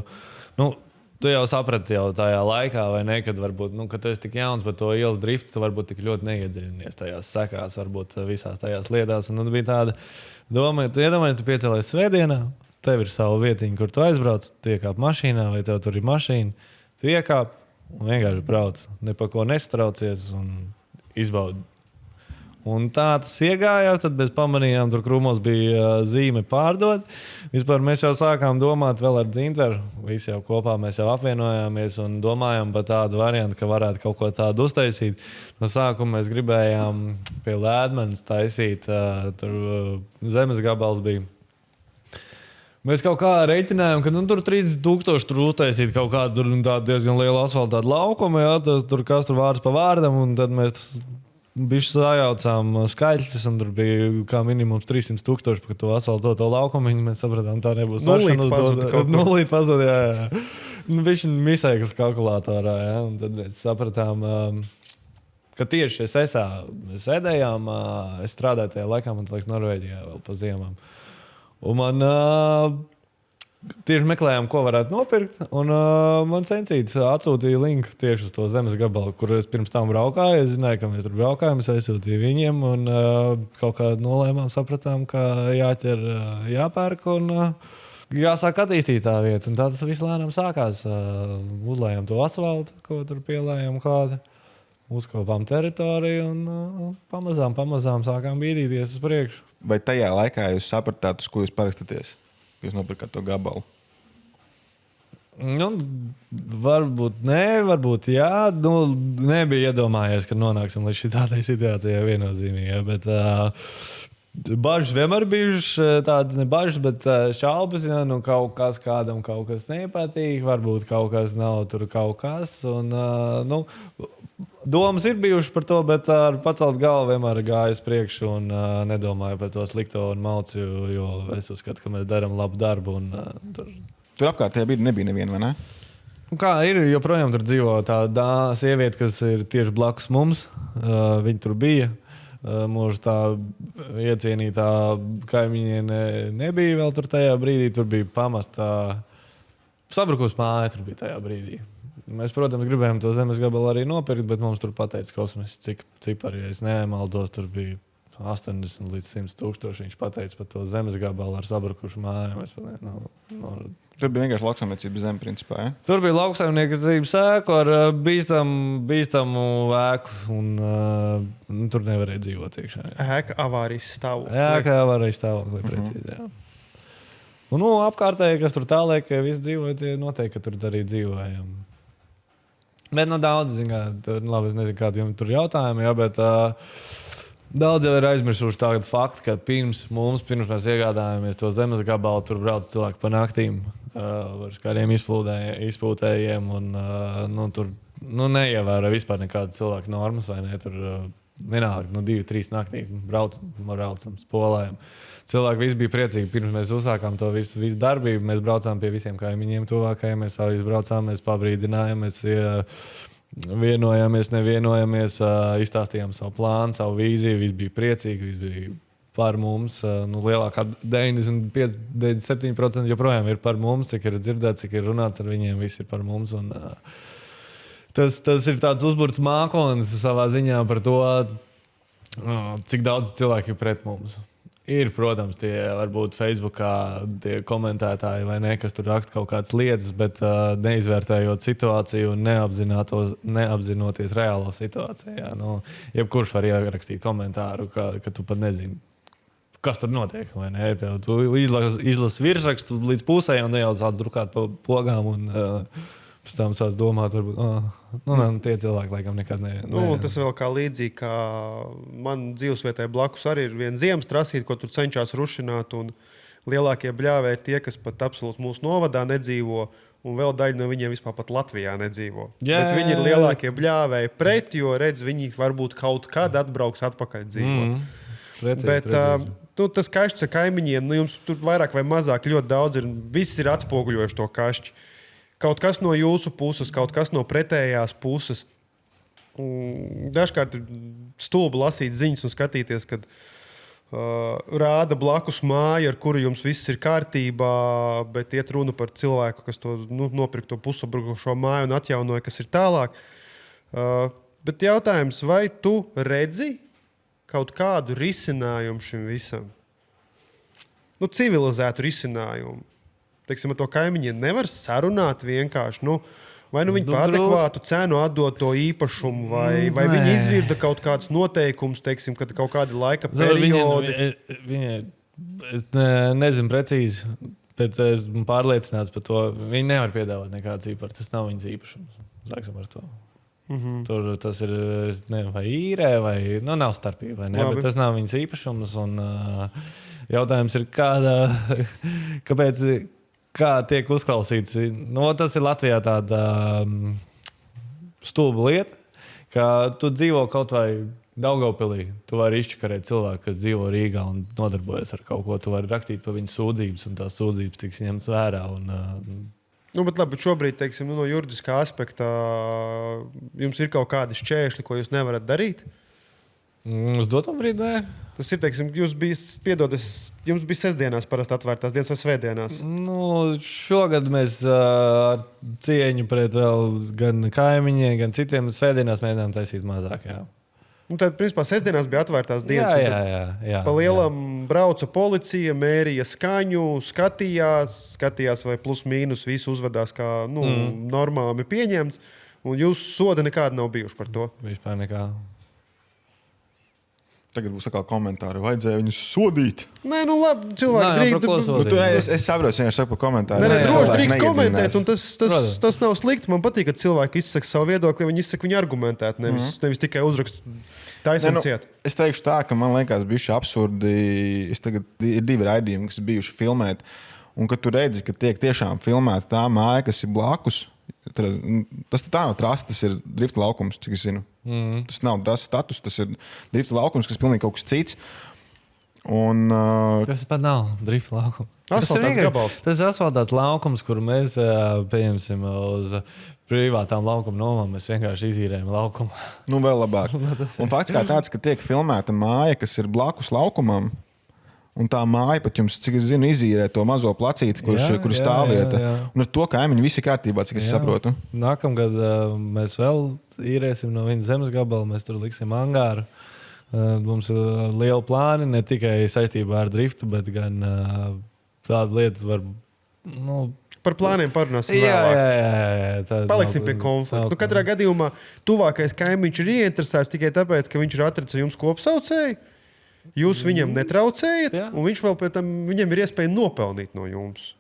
tu jau saprati jau tajā laikā, vai ne, kad varbūt, kad tu esi tik jauns par to ielas driftu, tu varbūt tik ļoti neiedziļinies tajās sekās, varbūt visās tajās lietās. Un tad bija tāda doma, tu iedomājies, tu piecēlies svētdienā, tev ir sava vietiņa, kur tu aizbrauc, tu iekāp mašīnā, vai tev tur ir mašīna, tu iekāp un vienkārši brauc, ne pa ko nestraucies un izbaudi. Un tā tas iegājās, tad mēs pamanījām, tur krūmos bija zīme pārdot. Vispār mēs jau sākām domāt vēl ar Dzinteru. Visi jau kopā mēs jau apvienojāmies un domājām par tādu variantu, ka varētu kaut ko tādu uztaisīt. No sākuma mēs gribējām pie Lēdmanas taisīt, tur zemes gabals bija. Mēs kaut kā reiķinājām, ka tur 30,000 tur uztaisīt kaut kādu diezgan lielu asfaltātu laukumu, tur kas tur vārds pa vārdam, un tad mēs bišķi sajaucām skaļķus, un tur bija kā minimums 300,000 par to asfaltoto laukumu. Mēs sapratām, tā nebūs. Nulīt pazud, jā. Bišķi misēklis kalkulatorā, jā. Un tad mēs sapratām, ka tieši mēs sēdējām, es strādāju tajā laikā, man liekas, Norvēģijā vēl pa ziemām. Un man tieši meklējām, ko varētu nopirkt, un man sensītis atsūtīja linku tieši uz to zemes gabalu, kur es pirms tam braukāju. Es zināju, ka mēs tur braukājam, es aizsūtīju viņiem, un kaut kā nolēmām, sapratām, ka jāpērk, un jāsāk attīstīt tā vieta. Un tā tas viss lēnām sākās. Uzlējām to asfaltu, ko tur pielējām klāt, uzkopām teritoriju, un pamazām sākām bīdīties uz priekšu. Vai tajā laikā jūs sapratāt, uz ko jūs parakstāties? Jūs nopirkat to gabalu? Varbūt nē, varbūt jā. Nebija iedomājies, ka nonāksim līdz šādai situācijai viennozīmīgi. Bet bažas vienmēr bijušas tādas, ne bažas, bet šaubas. Ja, kaut kas kādam kaut kas nepatīk, varbūt kaut kas nav tur kaut kas. Un, domas ir bijušas par to, bet ar pacelt galvu vienmēr gāju uz priekšu un nedomāju par to slikto un malcu, jo es uzskatu, ka mēs darām labu darbu. Tur apkārtējā nebija neviena, vai ne? Kā ir, joprojām tur dzīvo tā sieviete, kas ir tieši blakus mums. Viņa tur bija. Mūžu tā iecienītā kaimiņiene nebija vēl tur tajā brīdī. Tur bija pamastā sabrukus māja tur bija tajā brīdī. Mēs, protams, gribējām to zemes gabalu arī nopirkt, bet mums tur pateica kosmiski, cik cipari, ja es nemaldos, tur bija 80 līdz 100,000. Viņš pateica par to zemes gabalu ar sabrukušu māju. Tur bija vienkārši lauksaimniecības zeme, principā, ja? Tur bija lauksaimniecības ēku ar bīstamu ēku, un tur nevarēja dzīvot iekšā. Ēka avārijas stāvoklī. Ēka avārijas stāvoklī, precīzi, jā. Un apkārtēji, kas tur tālāk, ja visi dzīvoja, tie noteikti, ka tur arī dzīvojam. Bet daudz, labi, es nezinu, kādi jums tur jautājumi, bet daudz jau ir aizmirsuši tādu faktu, ka pirms mēs iegādājāmies to zemes gabalu, tur brauc cilvēki pa naktīm ar kādiem izpūtējiem un tur neievēro vispār nekādas cilvēku normas, vai ne? Tur vienalga, 2-3 naktī braucam, spolējam. Cilvēki visi bija priecīgi, pirms mēs uzsākām to visu darbību. Mēs braucām pie visiem kaimiņiem tuvākajiem, mēs jau izbraucām, mēs pabrīdinājām, mēs nevienojāmies, izstāstījām savu plānu, savu vīziju, visi bija priecīgi, visi bija par mums. Lielākā 95-97% joprojām ir par mums, cik ir dzirdēts, cik ir runāts ar viņiem, visi ir par mums. Un, tas ir tāds uzburts mākonis savā ziņā par to, cik daudz cilvēki ir pret mums. Ir, protams, tie varbūt Facebookā tie komentētāji vai ne, kas tur raksta kaut kādas lietas, bet neizvērtējot situāciju un neapzinoties reālo situāciju. Jā. Jebkurš var ierakstīt komentāru, ka tu pat nezini, kas tur notiek. Vai ne? Tu izlasi virsrakstu līdz pusē un jau sāc drukāt pa pogām un pēc tam sāc domāt, varbūt, tie cilvēki laikam nekad Tas vēl kā līdzīgi, kā man dzīvesvietai blakus arī ir viena ziemas trasīte, ko tur cenšas rušināt, un lielākie bļāvēji ir tie, kas pat absolūti mūsu novadā nedzīvo, un vēl daļa no viņiem vispār pat Latvijā nedzīvo. Bet viņi ir lielākie bļāvēji pret, jo redz, viņi varbūt kaut kad atbrauks atpakaļ dzīvot. Bet tas kašķis ar kaimiņiem, jums tur vairāk vai mazāk ļoti daudz ir, viss ir atspoguļojuši to kašķi. Kaut kas no jūsu puses, kaut kas no pretējās puses. Dažkārt ir stulbi lasīt ziņas un skatīties, kad rāda blakus māju, ar kuru jums viss ir kārtībā, bet iet runa par cilvēku, kas to nopirka to pusabrukušo māju un atjaunoja, kas ir tālāk. Bet jautājums, vai tu redzi kaut kādu risinājumu šim visam? Civilizētu risinājumu. Teiksim, ar to kaimiņiem nevar sarunāt vienkārši. Vai viņi par adekvātu cenu atdod to īpašumu, vai viņi izvirda kaut kādus noteikumus, teiksim, kad kaut kādi laika periodi. Es nezinu precīzi, bet esmu pārliecināts par to. Viņi nevar piedāvāt nekādas īpašumus. Tas nav viņas īpašums. Sāksim ar to. Tur tas ir vai īrē, vai nav starpība, vai ne? Bet tas nav viņas īpašums. Un, jautājums ir, kāpēc... Kā tiek uzklausīts? Tas ir Latvijā tāda stulba lieta, ka tu dzīvo kaut vai Daugavpilī. Tu vari izčakarēt cilvēku, kas dzīvo Rīgā un nodarbojas ar kaut ko. Tu vari rakstīt par viņu sūdzības, un tās sūdzības tiks ņemtas vērā. Bet šobrīd, teiksim, no juridiskā aspekta jums ir kaut kādi šķēršļi, ko jūs nevarat darīt? Uz doto brīdi, nē. Tas ir, teiksim, jums bija sestdienās parasti atvērtās dienas vai svētdienās? Šogad mēs ar cieņu pret vēl gan kaimiņiem, gan citiem svētdienās mēģinām taisīt mazāk, jā. Tad, principā, sestdienās bija atvērtās dienas. Jā. Pa lielam brauca policija, mērīja skaņu, skatījās vai plus mīnus visu uzvedās kā normāli pieņemts, un jūs soda nekādi nav bijuši par to? Vispār nekā. Tagad būs atkal komentāri. Vajadzēja viņus sodīt. Nē, labi, cilvēki drīkst. Es saprotu, ja saku komentāru. Nē, droši drīkst komentēt, un tas nav slikti. Man patīk, ka cilvēki izsaka savu viedokli, viņi izsaka viņu argumentēt, nevis tikai uzrakst taisam ciet. Es teikšu tā, ka man liekas bišķi absurdi. Tagad ir 2 raidījumi, kas bijuši filmēti, un kad tu redzi, ka tiek tiešām filmēta tā māja, kas ir blakus, tas tā nav trasta, tas ir drifta laukums, cik es zinu. Tas nav drasa status, tas ir drifta laukums, kas pilnīgi kaut kas cits. Tas pat nav drifta laukums. Asfaltāts gabals. Tas ir asfaltāts laukums, kur mēs pieņemsim uz privātām laukuma nomām. Mēs vienkārši izīrējam laukumu. Vēl labāk. Un fakts kā tāds, ka tiek filmēta māja, kas ir blakus laukumam, un tā māja pat jums, cik es zinu, izīrē to mazo placīti, kur stāvvieta. Un ar to kaimiņi visi kārtībā, cik es saprotu. Nākamgad mēs vēl īrēsim no viņa zemes gabala, mēs tur liksim angāru. Mums ir liela plāni, ne tikai saistībā ar driftu, bet gan tāda lietas var... Par plāniem parunāsim vēlāk. Jā. Paliksim pie konflikta. Katrā gadījumā tuvākais kaimiņš ir ieinteresēts tikai tāpēc, ka viņš ir atracis jums kopsaucēju. Jūs viņam netraucējat, un viņš vēl pēc tam, viņam ir iespēja nopelnīt no jums.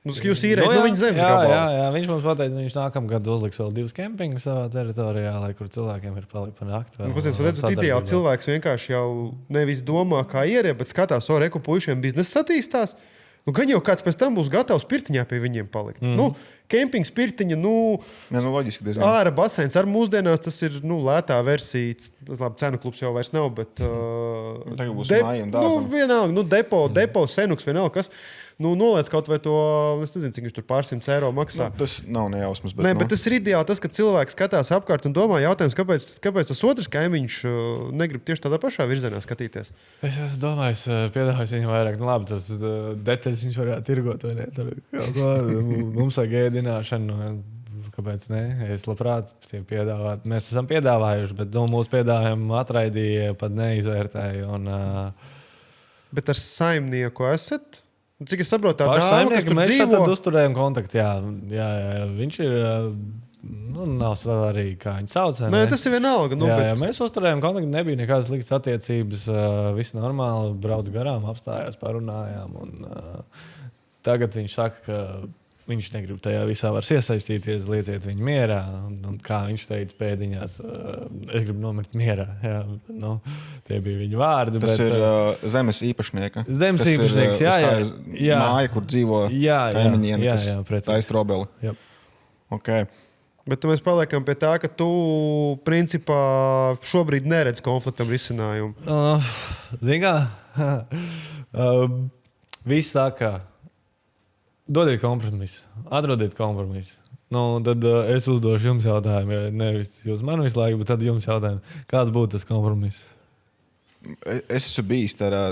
Jūs īrējat viņa zemes gabalu. Jā, viņš mums pateica, ka viņš nākamgad uzliks vēl 2 kempingus savā teritorijā, lai kur cilvēkiem ir palikt pa nakti. Tas ideāli cilvēks vienkārši jau nevis domā, kā ierēt, bet skatās, reku puišiem biznesa attīstās. Gan jau kāds pēc tam būs gatavs pirtiņā pie viņiem palikt. Kempings, pirtiņa, loģiski, ārā baseins. Ar mūsdienās tas ir lētā versija. Labi, cenu klubs jau vairs nav, bet tagad būs māja un dārzam. Vienalga, depo, senuks, vienalga, kas noliec kaut vai to, es nezinu, cik viņš tur pār 100 eiro maksā. Tas nav nejausmas. Bet tas ir ideāli tas, ka cilvēks skatās apkārt un domā jautājums, kāpēc tas otrs kaimiņš negrib tieši tādā pašā virzienā skatīties. Es esmu domājis, piedāvājis viņam vairāk. Labi, tas detaļas viņš varētu tirgot vai ne. Tur kaut ko mums vajag ēdināšanu. Kāpēc ne? Es labprāt piedāvāt. Mēs esam piedāvājuši, bet mūsu piedāvājumu atraidīja, pat neizvērtēja. Bet ar saimnieku esat? Cik es saprotu, tā dāma, kas tur dzīvo? Mēs tad uzturējam kontaktu, jā. Viņš ir, nav svarīgi, kā viņi sauc. Nē, tas ir vienalga. Jā, mēs uzturējam kontaktu, nebija nekādas sliktas attiecības, viss normāli, brauc garām, apstājās, parunājām. Tagad viņš saka, ka viņš negrib tajā visā vairs iesaistīties, lieciet viņu mierā. Un kā viņš teica pēdiņās, es gribu nomirt mierā. Jā, tie bija viņa vārdi. Tas ir zemes īpašnieka. Zemes īpašnieks, jā. Māja, kur dzīvo kaimiņieni, kas taisa trobeli. Jā. Okay. Bet mēs paliekam pie tā, ka tu principā šobrīd neredz konfliktam risinājumu. Zini kā? Viss saka, dodiet kompromisu, atrodiet kompromisu. Tad es uzdošu jums jautājumu, nevis jūs man visu laiku, bet tad jums jautājumu. Kāds būtu tas kompromiss? Es esmu bijis tādā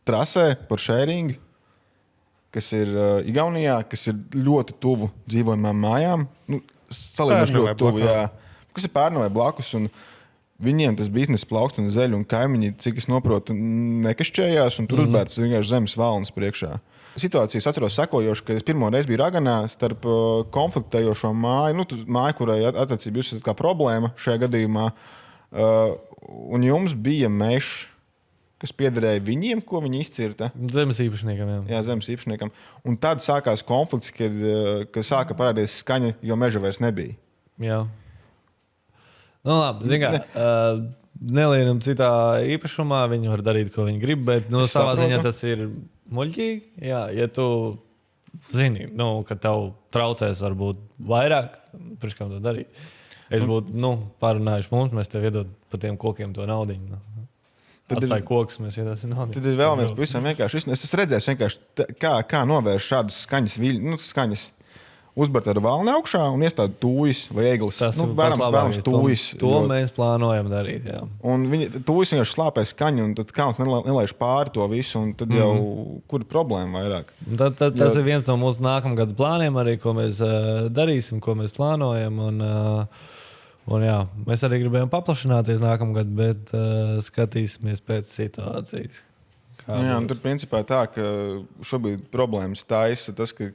trasē par sharing, kas ir Igaunijā, kas ir ļoti tuvu dzīvojamām mājām. Salīdzinoši ļoti tuvu, jā. Kas ir Pērnavai blakus. Un viņiem tas biznesa plaukst un zeļ, un kaimiņi, cik es noprotu, nekašķējās, un tur uzbērts vienkārši zemes valnes priekšā. Situāciju es atceros sekojoši, ka es pirmo reizi biju Raganā starp konfliktējošo māju, māju, kurai attiecībā jūs esat kā problēma šajā gadījumā, un jums bija mežs, kas piederēja viņiem, ko viņi izcirta. Zemes īpašniekam, jā. Jā, zemes īpašniekam. Un tad sākās konflikts, kad sāka parādīties skaņa, jo meža vairs nebija. Jā. Labi, zin kā, nelienam citā īpašumā, viņi var darīt, ko viņi grib, bet savā ziņā tas ir muļķīgi. Jā, ja tu zini, ka tev traucēs varbūt vairāk, pirms kam to darīt. Es būtu pārunājuši mums, mēs tev iedod pa tiem kokiem to naudiņu. Atstāj kokus, mēs iedosim naudiņu. Tad ir vēl viens pavisam vienkārši. Es redzēju vienkārši, kā novērst šādas skaņas. Uzbert ar valni augšā un iestādi tūjas vai eglis. Vērams tūjas. To mēs plānojam darīt, jā. Un tūjas vienkārši slāpē skaņu, un tad kāds nelaiž pāri to visu, un tad jau kur ir problēma vairāk. Tas ir viens no mūsu nākamgada plāniem arī, ko mēs darīsim, ko mēs plānojam. Un jā, mēs arī gribējām paplašināties nākamgad, bet skatīsimies pēc situācijas. Tur principā tā, ka šobrīd problēmas taisa tas, ka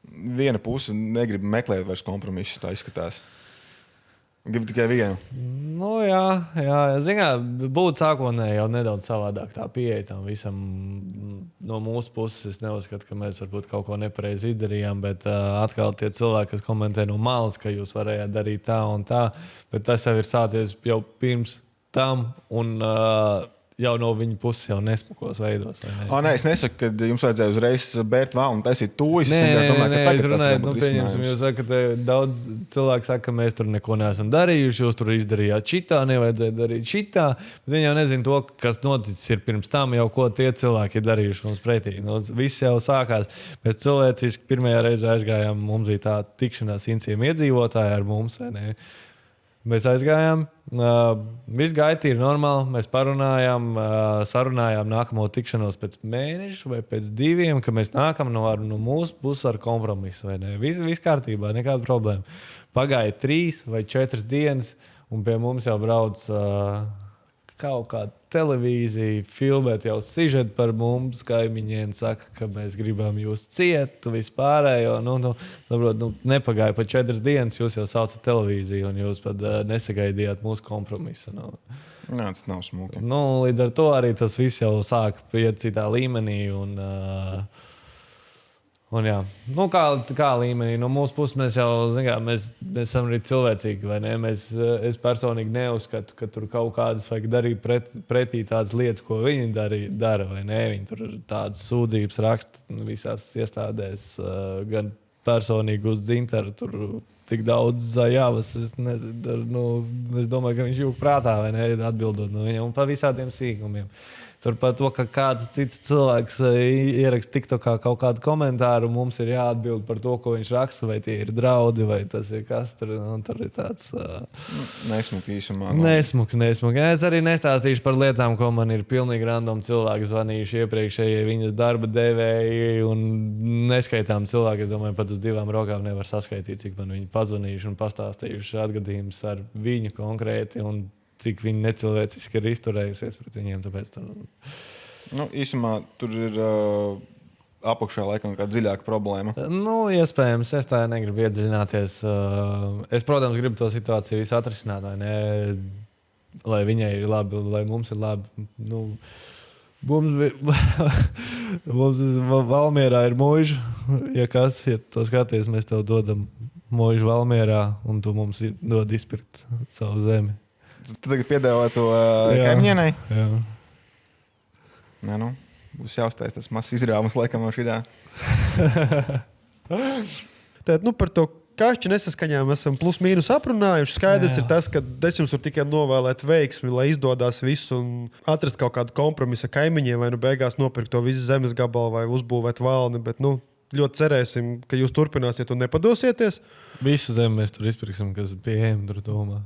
viena puse negrib meklēt vairs kompromisus, tā izskatās. Grib tikai vienu. Jā. Zinā, būtu sākotnēji jau nedaudz savādāk tā pieeja tam visam. No mūsu puses es neuzskatu, ka mēs varbūt kaut ko nepareizi izdarījām, bet atkal tie cilvēki, kas komentē no malas, ka jūs varējāt darīt tā un tā, bet tas jau ir sācies jau pirms tam un jau no viņa puses jau nespakos veidos. Nē, es nesaku, ka jums vajadzēja uzreiz bērt vēl un taisīt tūjas. Nē, es runāju, pieņemsim, jūs sakat, daudz cilvēku saka, ka mēs tur neko neesam darījuši, jūs tur izdarījāt šitā, nevajadzēja darīt šitā, bet viņi jau nezina to, kas noticis ir pirms tam, jau ko tie cilvēki ir darījuši mums pretī. Viss jau sākās. Mēs cilvēciski pirmajā reizē aizgājām, mums bija tā tikšanās incījuma iedzīvotāji ar mums, vai ne? Mēs aizgājām, viss gāja tīri normāli, mēs parunājām, sarunājām nākamo tikšanos pēc mēneša vai pēc 2, ka mēs nākam no mūsu puses ar kompromisu. Viss kārtībā, nekāda problēma. Pagāja 3 vai 4 dienas, un pie mums jau brauc kaut kāda televīzija, filmēt jau sižetu par mums, kaimiņiem saka, ka mēs gribam jūs ciet, vispārējo. Nepagāja pat 4 dienas, jūs jau saucat televīziju, un jūs pat nesagaidījāt mūsu kompromisu. Tas nav smuki. Līdz ar to arī tas viss jau sāk iet citā līmenī, un Un jā, kā līmenī, no mūsu puses mēs jau, mēs esam arī cilvēcīgi, vai ne? Es personīgi neuzskatu, ka tur kaut kādas vajag darīt pretī tādas lietas, ko viņi dara, vai ne? Viņi tur tādas sūdzības raksta visās iestādēs, gan personīgi uz dzintaru, tur tik daudz zājāvas. Es domāju, ka viņš jūg prātā, vai ne, atbildot no viņam un par visādiem sīkumiem. Tur par to, ka kāds cits cilvēks ieraksta TikTokā kaut kādu komentāru, mums ir jāatbild par to, ko viņš raksta, vai tie ir draudi, vai tas ir kas tur. Tur ir tāds nesmuki īsumā. Nesmuki. Es arī nestāstīšu par lietām, ko man ir pilnīgi random cilvēki zvanījuši iepriekšējie viņas darba devēji un neskaitām cilvēki. Es domāju, pat uz 2 rokām nevar saskaitīt, cik man viņi pazvanījuši un pastāstījuši atgadījumus ar viņu konkrēti. Un cik viņi necilvēciski ir izturējusies pret viņiem. Tāpēc īsumā tur ir apakšā laikam kā dziļāka problēma. Iespējams, es tā negribu iedziļināties. Es, protams, gribu to situāciju visu atrisināt, lai viņai ir labi, lai mums ir labi. Mums Valmierā ir mūža. Ja to skaties, mēs tev dodam mūžu Valmierā, un tu mums dod izpirkt savu zemi. Tu tagad piedāvā to kaimiņienai? Jā. Nē, būs jāuztais tas mazs izrāvums laikam no šitā. Tad, par to kašķi nesaskaņām esam plus mīnus aprunājuši. Skaidrs ir tas, ka es jums varu tikai novēlēt veiksmi, lai izdodas visu un atrast kaut kādu kompromisu kaimiņiem, vai beigās nopirkt to visu zemes gabalu vai uzbūvēt valni, bet ļoti cerēsim, ka jūs turpināsiet un nepadosieties. Visu zemi mēs tur izpirksim, kas pieejami tur domā.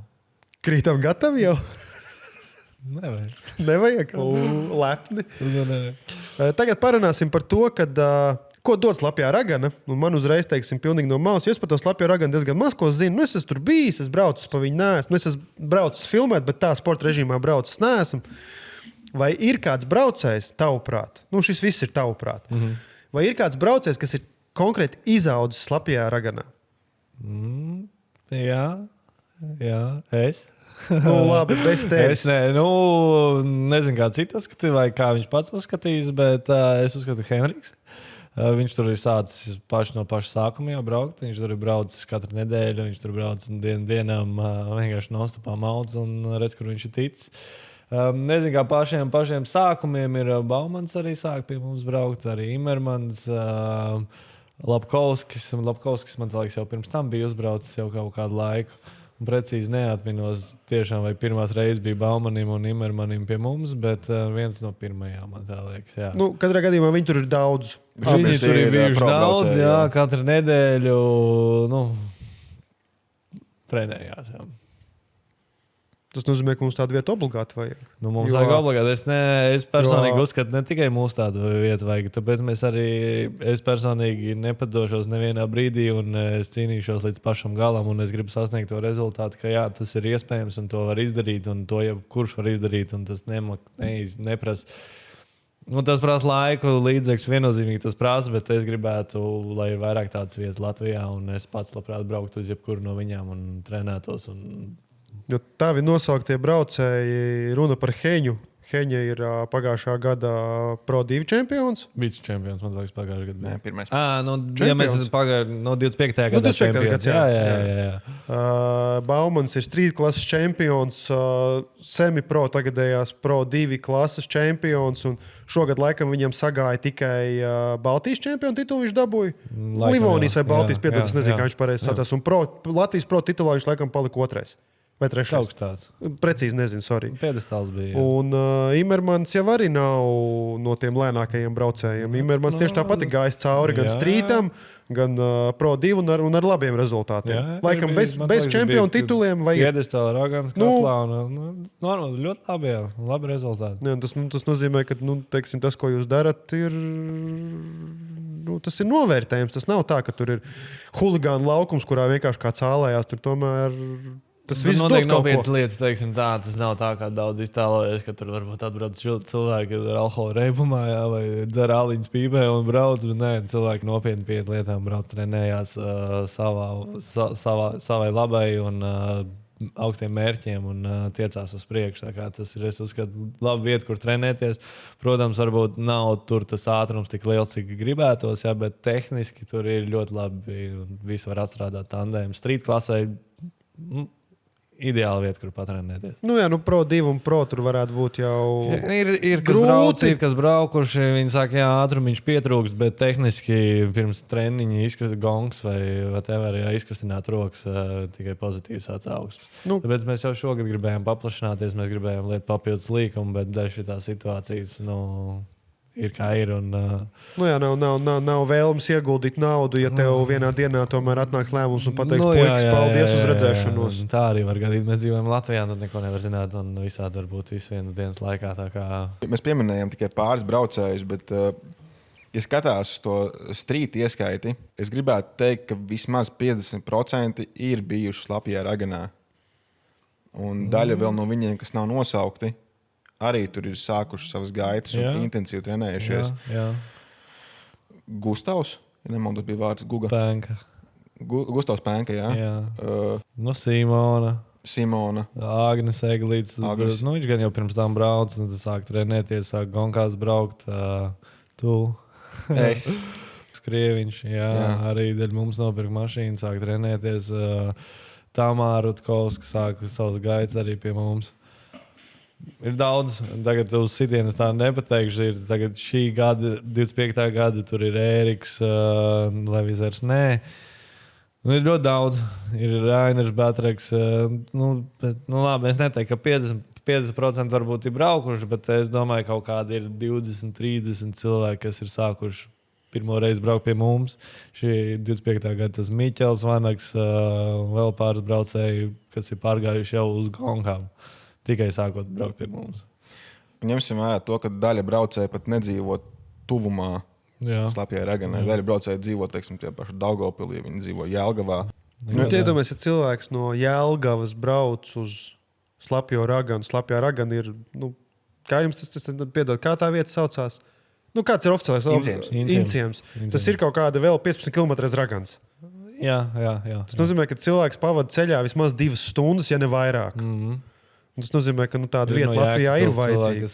Krītam gatavi jau? Nevajag. Lepni. Tagad parunāsim par to, ko dod slapjā ragana. Man uzreiz teiksim pilnīgi no malas, jo es par to slapjo raganu diezgan maz ko zinu. Es esmu tur bijis, es braucu pa viņu neesmu. Es esmu braucis filmēt, bet tā sporta režīmā braucis neesmu. Vai ir kāds braucējs tavuprāt? Šis viss ir tavuprāt. Vai ir kāds braucējs, kas ir konkrēti izaudzis slapjā raganā? Jā, es. Labi, bez tevis. Es nezinu, kā citi uzskatīja, vai kā viņš pats uzskatījis, bet es uzskatu, ka Henriks. Viņš tur ir sācis no paša sākuma jau braukt. Viņš tur ir braucis katru nedēļu, viņš tur brauc dienām vienkārši nostapā maudz un redz, kur viņš ir ticis. Nezinu, kā pašiem sākumiem ir Baumans arī sāk pie mums braukt, arī Imermans, Lapkovskis, man liekas, jau pirms tam bija uzbraucis jau kaut kādu laiku. Precīzi neatminos tiešām, vai pirmās reizes bija Baumanim un Imermanim pie mums, bet viens no pirmajām, man tā liekas. Jā. Katrā gadījumā viņi tur ir daudz. Viņi tur ir bijuši daudz, jā, katru nedēļu trenējās. Jā. Tas nozīmē, ka mums tādu vietu obligāti vajag. Mums vajag obligāti. Es personīgi uzskatu, ne tikai mums tādu vietu vajag. Tāpēc es personīgi nepadošos nevienā brīdī un es cīnīšos līdz pašam galam. Un es gribu sasniegt to rezultātu, ka jā, tas ir iespējams un to var izdarīt. Un to jebkurš var izdarīt. Un tas neprasa. Tas prasa laiku, līdzekļus viennozīmīgi tas prasa, bet es gribētu, lai ir vairāk tādas vietas Latvijā. Un es pats labprāt brauktu uz jebkuru no viņām un trenētos. Jo tavi nosauktie braucēji runa par Heņu. Heņa ir pagājušā gada Pro 2 čempions. Vice-čempions, man liekas, pagājušā gada. Nē, pirmais. Ja mēs 25. gadā 25. gads, jā. Baumans ir street klases čempions, semi-pro tagadējās Pro 2 klases čempions, un šogad laikam viņam sagāja tikai Baltijas čempionu titulu viņš dabūja. Livonijas vai Baltijas piedod, es nezinu, kā viņš pareizi saucās. Un Latvijas Pro titulā viņš laikam palika 2. Vai 3. Augstās. Precīzi nezinu, sorry. Piedestāls bija. Jā. Un Imermans jau arī nav no tiem lēnākajiem braucējiem. Imermans tieši tāpat ir gājis cauri gan strītam, gan Pro 2 un ar labiem rezultātiem. Jā, laikam bez čempionu tituliem. Piedestāla Ragans katlā. Ļoti labi, jā. Labi rezultāti. Jā, tas nozīmē, ka teiksim, tas, ko jūs darat, ir... tas ir novērtējums. Tas nav tā, ka tur ir huligānu laukums, kurā vienkārši kāds ālējās. Tur tomēr... Tas viss notiek nopietnas lietas, teiksim tā. Tas nav tā, kā daudz iztēlojas, ka tur varbūt atbrauc cilvēki ar alkohola reibumā, jā, vai dzer āliņas pīpē un brauc, bet nē, cilvēki nopietni pie lietām brauc, trenējās savai labai un augstiem mērķiem un tiecās uz priekšu. Tas ir, es uzskatu, laba vieta, kur trenēties. Protams, varbūt nav tur tas ātrums tik liels, cik gribētos, bet tehniski tur ir ļoti labi. Visi var atstrādāt tandēmu. Street klasē ideāla vieta, kur patrenēties. Pro 2 un Pro tur varētu būt jau ir kas braukuši. Viņi saka, jā, ātrumiņš pietrūkst, bet tehniski pirms treniņa izkust gongs vai whatever, izkustināt rokas tikai pozitīvs atsauksmes. Tāpēc mēs jau šogad gribējām paplašināties, mēs gribējām liet papildus līkumu, bet daži šitās situācijas, ir kā ir. Un, nav vēlams ieguldīt naudu, ja tev vienā dienā tomēr atnāk lēmums un pateiks, puikas, paldies uz redzēšanos. Tā arī var gadīt. Mēs dzīvojam Latvijā, tad neko nevar zināt, un visādi var būt visu vienas dienas laikā. Mēs pieminējām tikai pāris braucējus, bet, ja skatās uz to street ieskaiti, es gribētu teikt, ka vismaz 50% ir bijuši Slapjā Raganā. Un daļa vēl no viņiem, kas nav nosaukti, arī tur ir sākuši savas gaitas un intensīvi trenējušies. Jā. Gustavs, ja nemaldos, bija vārds Guga. Pēnka. Gustavs Pēnka, jā. Simona. Agnes Eglīts. Viņš gan jau pirms tam brauc, un tad sāk trenēties, sāk gonkās braukt. Tu. Es. Skrieviņš, jā. Arī daļa mums nopirka mašīnu, sāk trenēties. Tamāra Rutkovska sāk savas gaitas arī pie mums. Ir daudz, tagad uz sitienas tā nepateikšu. Ir tagad šī gada, 25. gada, tur ir Ēriks, Levizers, nē. Ir ļoti daudz. Ir Rainers, Batreks. Labi, es neteiktu, ka 50% varbūt ir braukuši, bet es domāju, ka kaut kādi ir 20, 30 cilvēki, kas ir sākuši pirmo reizi braukt pie mums. Šī 25. gada tas Miķels Vanaks, vēl pāris braucēji, kas ir pārgājuši jau uz gonkām. Tikai sākot braukt pie mums. Ņemsim vērā to, ka daļa braucēji pat nedzīvo tuvumā Slapjai Raganai. Daļa braucēji dzīvo, teiksim, tie paši Daugavpilī, viņi dzīvo Jelgavā. Iedomājies, ja cilvēks no Jelgavas brauc uz Slapjo Raganu. Slapjā Ragana ir, kā jums tas piedod, kā tā vieta saucās? Kāds ir oficiālais? Inciems. Tas ir kaut kāda vēl 15 km Ragans. Jā. Tas nozīmē, ka cilvēks pavada ceļā vismaz 2 stundas, ja ne vairāk. Tas nozīmē, ka tāda vieta Latvijā ir vajadzīga.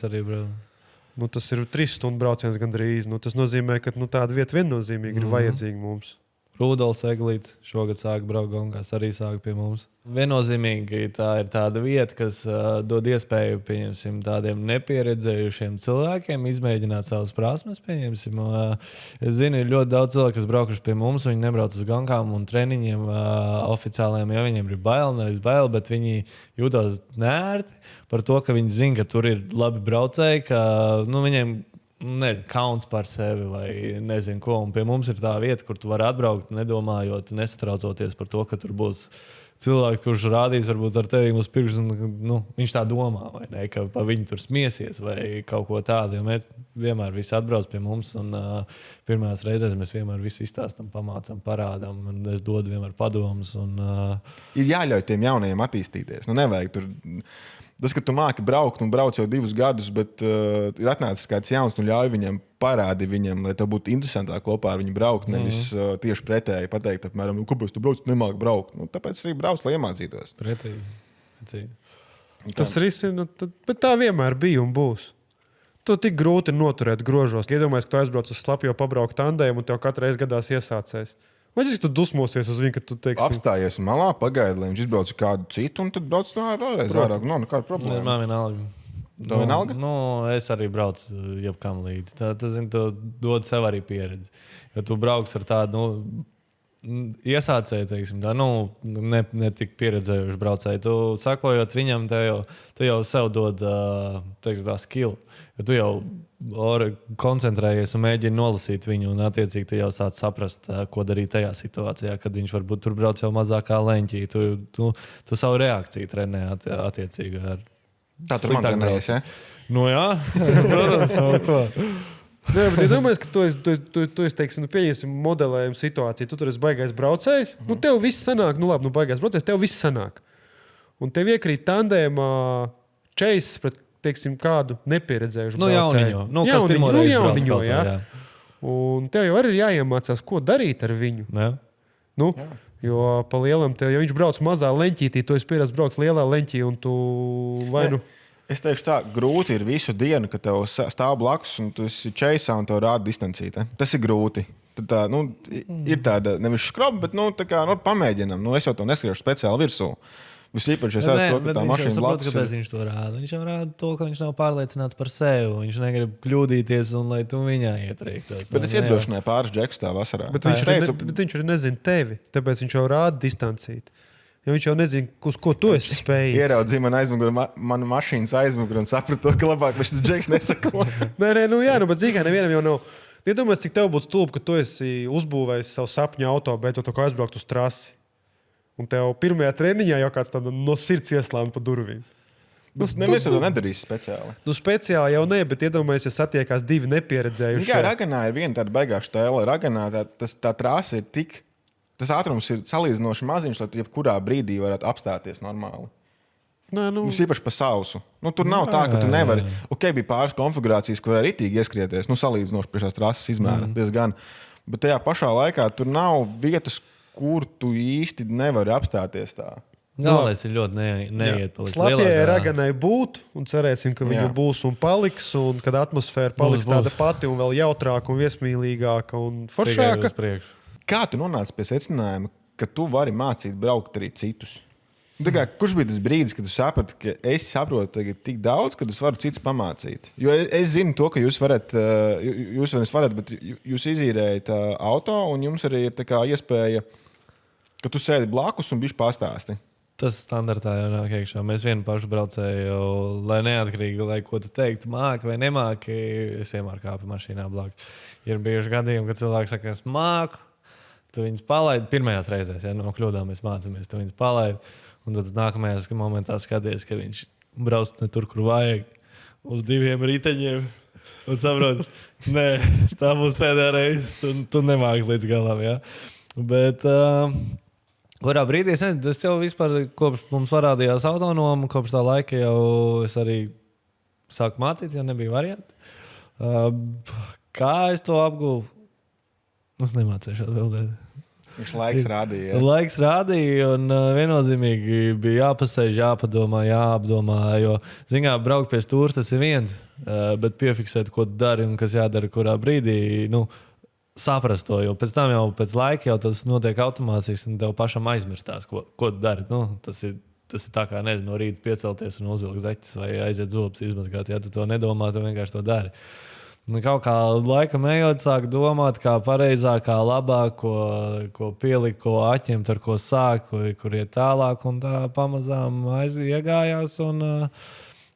Tas ir 3 stundu brauciens gandrīz. Tas nozīmē, ka tāda vieta viennozīmīgi ir vajadzīga mums. Rudolfs Eglīts šogad sāk braukt gonkās, arī sāk pie mums. Viennozīmīgi tā ir tāda vieta, kas dod iespēju, pieņemsim, tādiem nepieredzējušiem cilvēkiem izmēģināt savas prasmes, pieņemsim. Es zinu, ir ļoti daudz cilvēku, kas braukuši pie mums, viņi nebrauc uz gonkām un treniņiem oficiāliem, jo viņiem ir nevis bail, bet viņi jūtas nērti par to, ka viņi zina, ka tur ir labi braucēji, ka viņiem kauns par sevi vai nezinu ko. Un pie mums ir tā vieta, kur tu vari atbraukt, nedomājot, nesatraucoties par to, ka tur būs cilvēks, kurš rādīs varbūt ar tevi uz pirkstu. Viņš tā domā, vai ne, ka pa viņu tur smiesies vai kaut ko tādu. Jo mēs vienmēr visi atbrauc pie mums un pirmās reizēs mēs vienmēr visu izstāstam, pamācam, parādām. Un es dodu vienmēr padomus. Ir jāļauj tiem jaunajiem attīstīties. Nevajag tur... Tas, ka tu māki braukt un brauc jau 2 gadus, bet ir atnācis kāds jauns un ļauj viņam, parādi viņam, lai tev būtu interesantāk kopā ar viņu braukt, nevis tieši pretēji pateikt, apmēram, kāpēc tu brauc, tu nemāki braukt. Tāpēc arī brauc, lai iemācītos. Pretēji. Tas risina, bet tā vienmēr bija un būs. To tik grūti noturēt grožos. Iedomājies, ka tu aizbrauc uz Slapjo pabraukt tandēm un tev katru reizi gadās iesācējs. Vai tu dusmosies uz viņu, ka tu teiksi... Apstājies malā, pagaidi, lai viņš izbrauc kādu citu, un tad brauc vēlreiz ārā. Nekāda problēma. Man vienalga. To vienalga? Es arī braucu jebkam līdzi. Tas dod sev arī pieredzi. Jo tu brauks ar tādu, iesācēju, teiksim, tā, ne tik pieredzējuši braucēji. Tu sakojot viņam, tu jau sev dod, teiksim, tā skill. Jo tu jau koncentrējies un mēģini nolasīt viņu, un attiecīgi tu jau sāc saprast, ko darīt tajā situācijā, kad viņš varbūt tur brauc jau mazākā leņķī. Tu savu reakciju trenē attiecīgi ar... Tā tur man trenējies, ja? Jā, protams, Nē, bet iedomājies, ka tu esi, teiksim, pieņemsim modelējumu situāciju, tu tur esi baigais braucējs, tev viss sanāk, baigais braucējs, tev viss sanāk. Un tev iekrīt tandēmā čeiss pret, teiksim, kādu nepieredzējušu braucēju. Jauniņo, jā. Un tev jau arī ir jāiemācās, ko darīt ar viņu. Jā. Jo pa lielam, ja viņš brauc mazā leņķītī, tu esi pieredzējis braukt lielā leņķī un tu vai nu... Es teikšu tā, grūti ir visu dienu, kad tev stāv blakus un tu esi čeisā un tev rāda distancīte. Tas ir grūti. Tad tā, ir tāda nevis skroba, bet tā kā, pamēģinam. Es jau to neskriešu speciāli virsū. Visīpaši es esmu to, ka tā mašīna blakus kāpēc viņš to rāda. Viņš jau rāda to, ka viņš nav pārliecināts par sevi. Viņš negrib kļūdīties un lai tu viņā ietriektos. Bet es iedrošināju pāris džekus tā vasarā. Bet viņš arī nezina tevi, tāpēc viņš jau rāda distancīti. Ja viņš jau nezina, uz ko tu esi spējīgs. Ieraudzīja manu mašīnas aizmuguri un sapratu, ka labāk šis džeks nesako. Nē, bet zīmē nevienam jau nav. Iedomājies, cik tev būtu stulbi, ka tu esi uzbūvējis savu sapņu auto, bet tu aizbraukt uz trasi. Un tev pirmajā treniņā jau kāds no sirds ieslāma pa durvīm. Neviens to nedarīs speciāli. Speciāli jau ne, bet iedomājies, ja satiekās divi nepieredzējuši. Jā, Raganā ir viena tāda baigā štēle. Raganā tā trasa ir tik... Tas ātrums ir salīdzinoši maziņš, lai tu jebkurā brīdī varētu apstāties normāli. Mums īpaši pa sausu. Tur nav tā, ka tu nevari... bija pāris konfigurācijas, kur arī ritīgi ieskrieties. Salīdzinoši pie šās trases izmēra diezgan. Bet tajā pašā laikā tur nav vietas, kur tu īsti nevari apstāties tā. Galvenais ir ļoti neiet palikt. Slapjai Raganai būt, un cerēsim, ka viņa būs un paliks, un kad atmosfēra paliks tāda pati un vēl jautrāka un viesmīlīgāka un foršāka. Kā tu nonāci pie secinājuma, ka tu vari mācīt braukt arī citus? Kurš bija tas brīdis, kad tu saprati, ka es saprotu tagad tik daudz, ka es varu citus pamācīt? Jo es zinu to, ka jūs varat, bet jūs izīrējat auto, un jums arī ir tā kā iespēja, ka tu sēdi blakus un bišķi pastāsti. Tas standartā jau nāk iekšā. Mēs vienu pašu braucēju, lai neatkarīgi, lai ko tu teiktu, māki vai nemāki, es vienmēr kāpu mašīnā blakus. Ir bijuši gadījumi, kad cilvēks saka, es māku, tu viņus palaidi. Pirmajās reizēs, ja no kļūdām mēs mācāmies, tu viņus palaidi. Un tad nākamajā momentā skaties, ka viņš brauc ne tur, kur vajag, uz diviem riteņiem. Un saprot, nē, tā būs pēdējā reize. Tu nemāki līdz galam. Ja? Bet kurā brīdī es jau vispār, kopš mums parādījās autonomu, kopš tā laika jau es arī sāku mācīt, ja nebija varianti. Kā es to apgūvu? Es nemācīšu atbildēt. Viņš laiks rādīja. Ja? Laiks rādīja, un viennozīmīgi bija jāpasēž, jāpadomā, jāapdomā. Jo, zinām, braukt pie stūra tas ir viens, bet piefiksēt, ko tu dari un kas jādara kurā brīdī, saprast to. Jo pēc tam jau pēc laika jau tas notiek automātiski, un tev pašam aizmirstās, ko tu dari. Tas ir tā kā, nezinu, no rīta piecelties un uzvilkt zeķes vai aiziet zobus izmazgāt. Ja tu to nedomā, tu vienkārši to dari. Kaut kā laikam ejot, sāk domāt, kā pareizāk, kā labāk, ko pielikt, ko atņemt, ar ko sākt, kur iet tālāk. Un tā pamazām iegājās.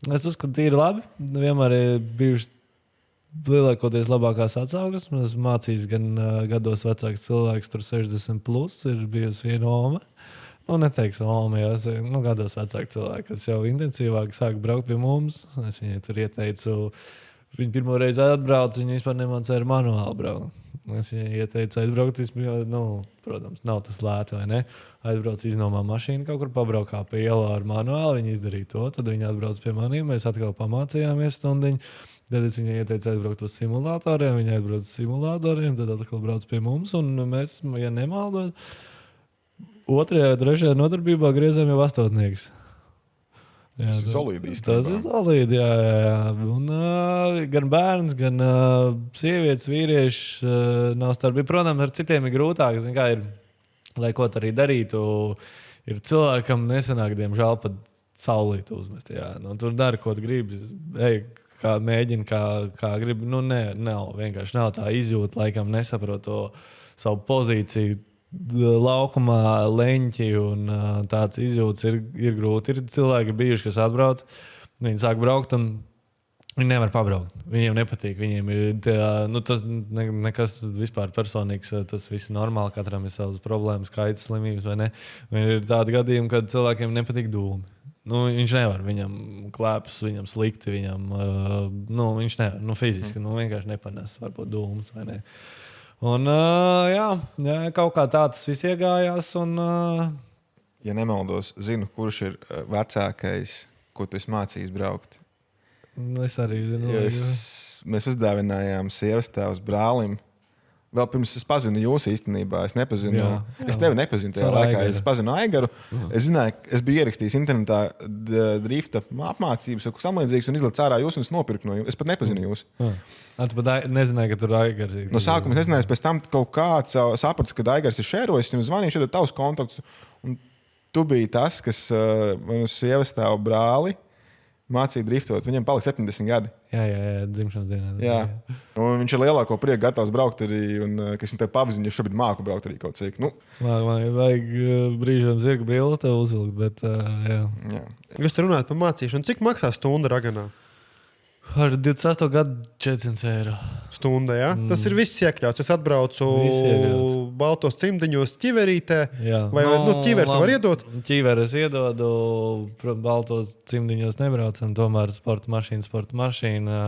Es uzskatu, ka ir labi. Vienmēr ir bijušas lielākoties labākās atsauksmes. Es mācījos gan gados vecāks cilvēks, tur 60+, ir bijusi viena oma. Neteiksim, oma, jo gados vecāks cilvēks, kas jau intensīvāk sāk braukt pie mums. Es viņai tur ieteicu. Viņa pirmo reizi atbrauca, viņa vispār nemācīja ar manuālu braukt. Es viņai ieteicu aizbraukt, protams, nav tas lēti, vai ne? Aizbrauc iznomā mašīnu, kaut kur pabraukā pa ielā ar manuālu, viņa izdarīja to, tad viņa atbrauc pie maniem, mēs atkal pamācījāmies stundiņu. Tad es viņai ieteicu aizbraukt uz simulatoriem, viņa aizbrauc uz simulatoriem, tad atkal brauc pie mums, un mēs, ja nemaldos, 2. vai 3. nodarbībā griezām jau 8. Jā, tas ir solīdi. Tas ir solīdi, jā. Un, gan bērns, gan sievietes, vīrieši nav starpība. Protams, ar citiem ir grūtāk. Kā ir, lai ko arī darītu, ir cilvēkam nesanāk, diemžēl, pat saulīti uzmest. Jā. Tur dara, ko gribi. Kā mēģina, kā gribi. Vienkārši nav tā izjūta, laikam nesaprot to savu pozīciju. Laukumā leņķi un tāds izjūts ir grūti. Ir cilvēki bijuši, kas atbrauc, viņi sāk braukt un viņi nevar pabraukt. Viņiem nepatīk, viņiem ir tas nekas vispār personīgs, tas viss ir normāli, katram ir savas problēmas, kaitas, slimības vai ne. Ir tādi gadījumi, kad cilvēkiem nepatīk dūmi. Viņš nevar, viņam klēpjas, viņam slikti, viņš nevar, fiziski, vienkārši nepanās varbūt dūmus vai ne. Un, jā, kaut kā tā tas viss iegājās. Un, ja nemaldos, zinu, kurš ir vecākais, ko tu esi mācījis braukt. Es arī zinu. Mēs uzdāvinājām sievas tēvs brālim Vēl pirms es pazinu jūs īstenībā. Es nepazinu. Jā. Es tevi nepazinu tajā laikā. Es pazinu Aigaru. Es zināju, es biju ierakstījis internetā drifta apmācības, kaut kas samlīdzīgs, un izlaicu ārā jūs, un es nopirku no jums. Es pat nepazinu jūs. Tu pat nezināji, ka tur Aigars ir. No sākuma es nezināju, pēc tam kaut kāds sapratu, ka Aigars ir šērojis, viņam zvanīja šeit tavs kontakts. Un tu biji tas, kas man uz sievas tēvu brāli mācīja driftot. Viņam palika 70 gadi. Jā, dzimšanas dienā. Jā. Un viņš ir lielāko prieku gatavs braukt arī, un kas viņam te pavazina, jo šobrīd māku braukt arī kaut cik. Man vajag brīžam zirga brilli tev uzvilkt, bet jā. Jūs te runājat par mācīšanu. Cik maksā stunda Raganā? Ar 28 gadu 400 eiro. Stunda, jā? Tas ir viss iekļauts. Es atbraucu baltos cimdiņos ķiverītē. Jā. Vai ķiveri tu var iedot? Ķiveri es iedodu, baltos cimdiņos nebraucam, tomēr sporta mašīna,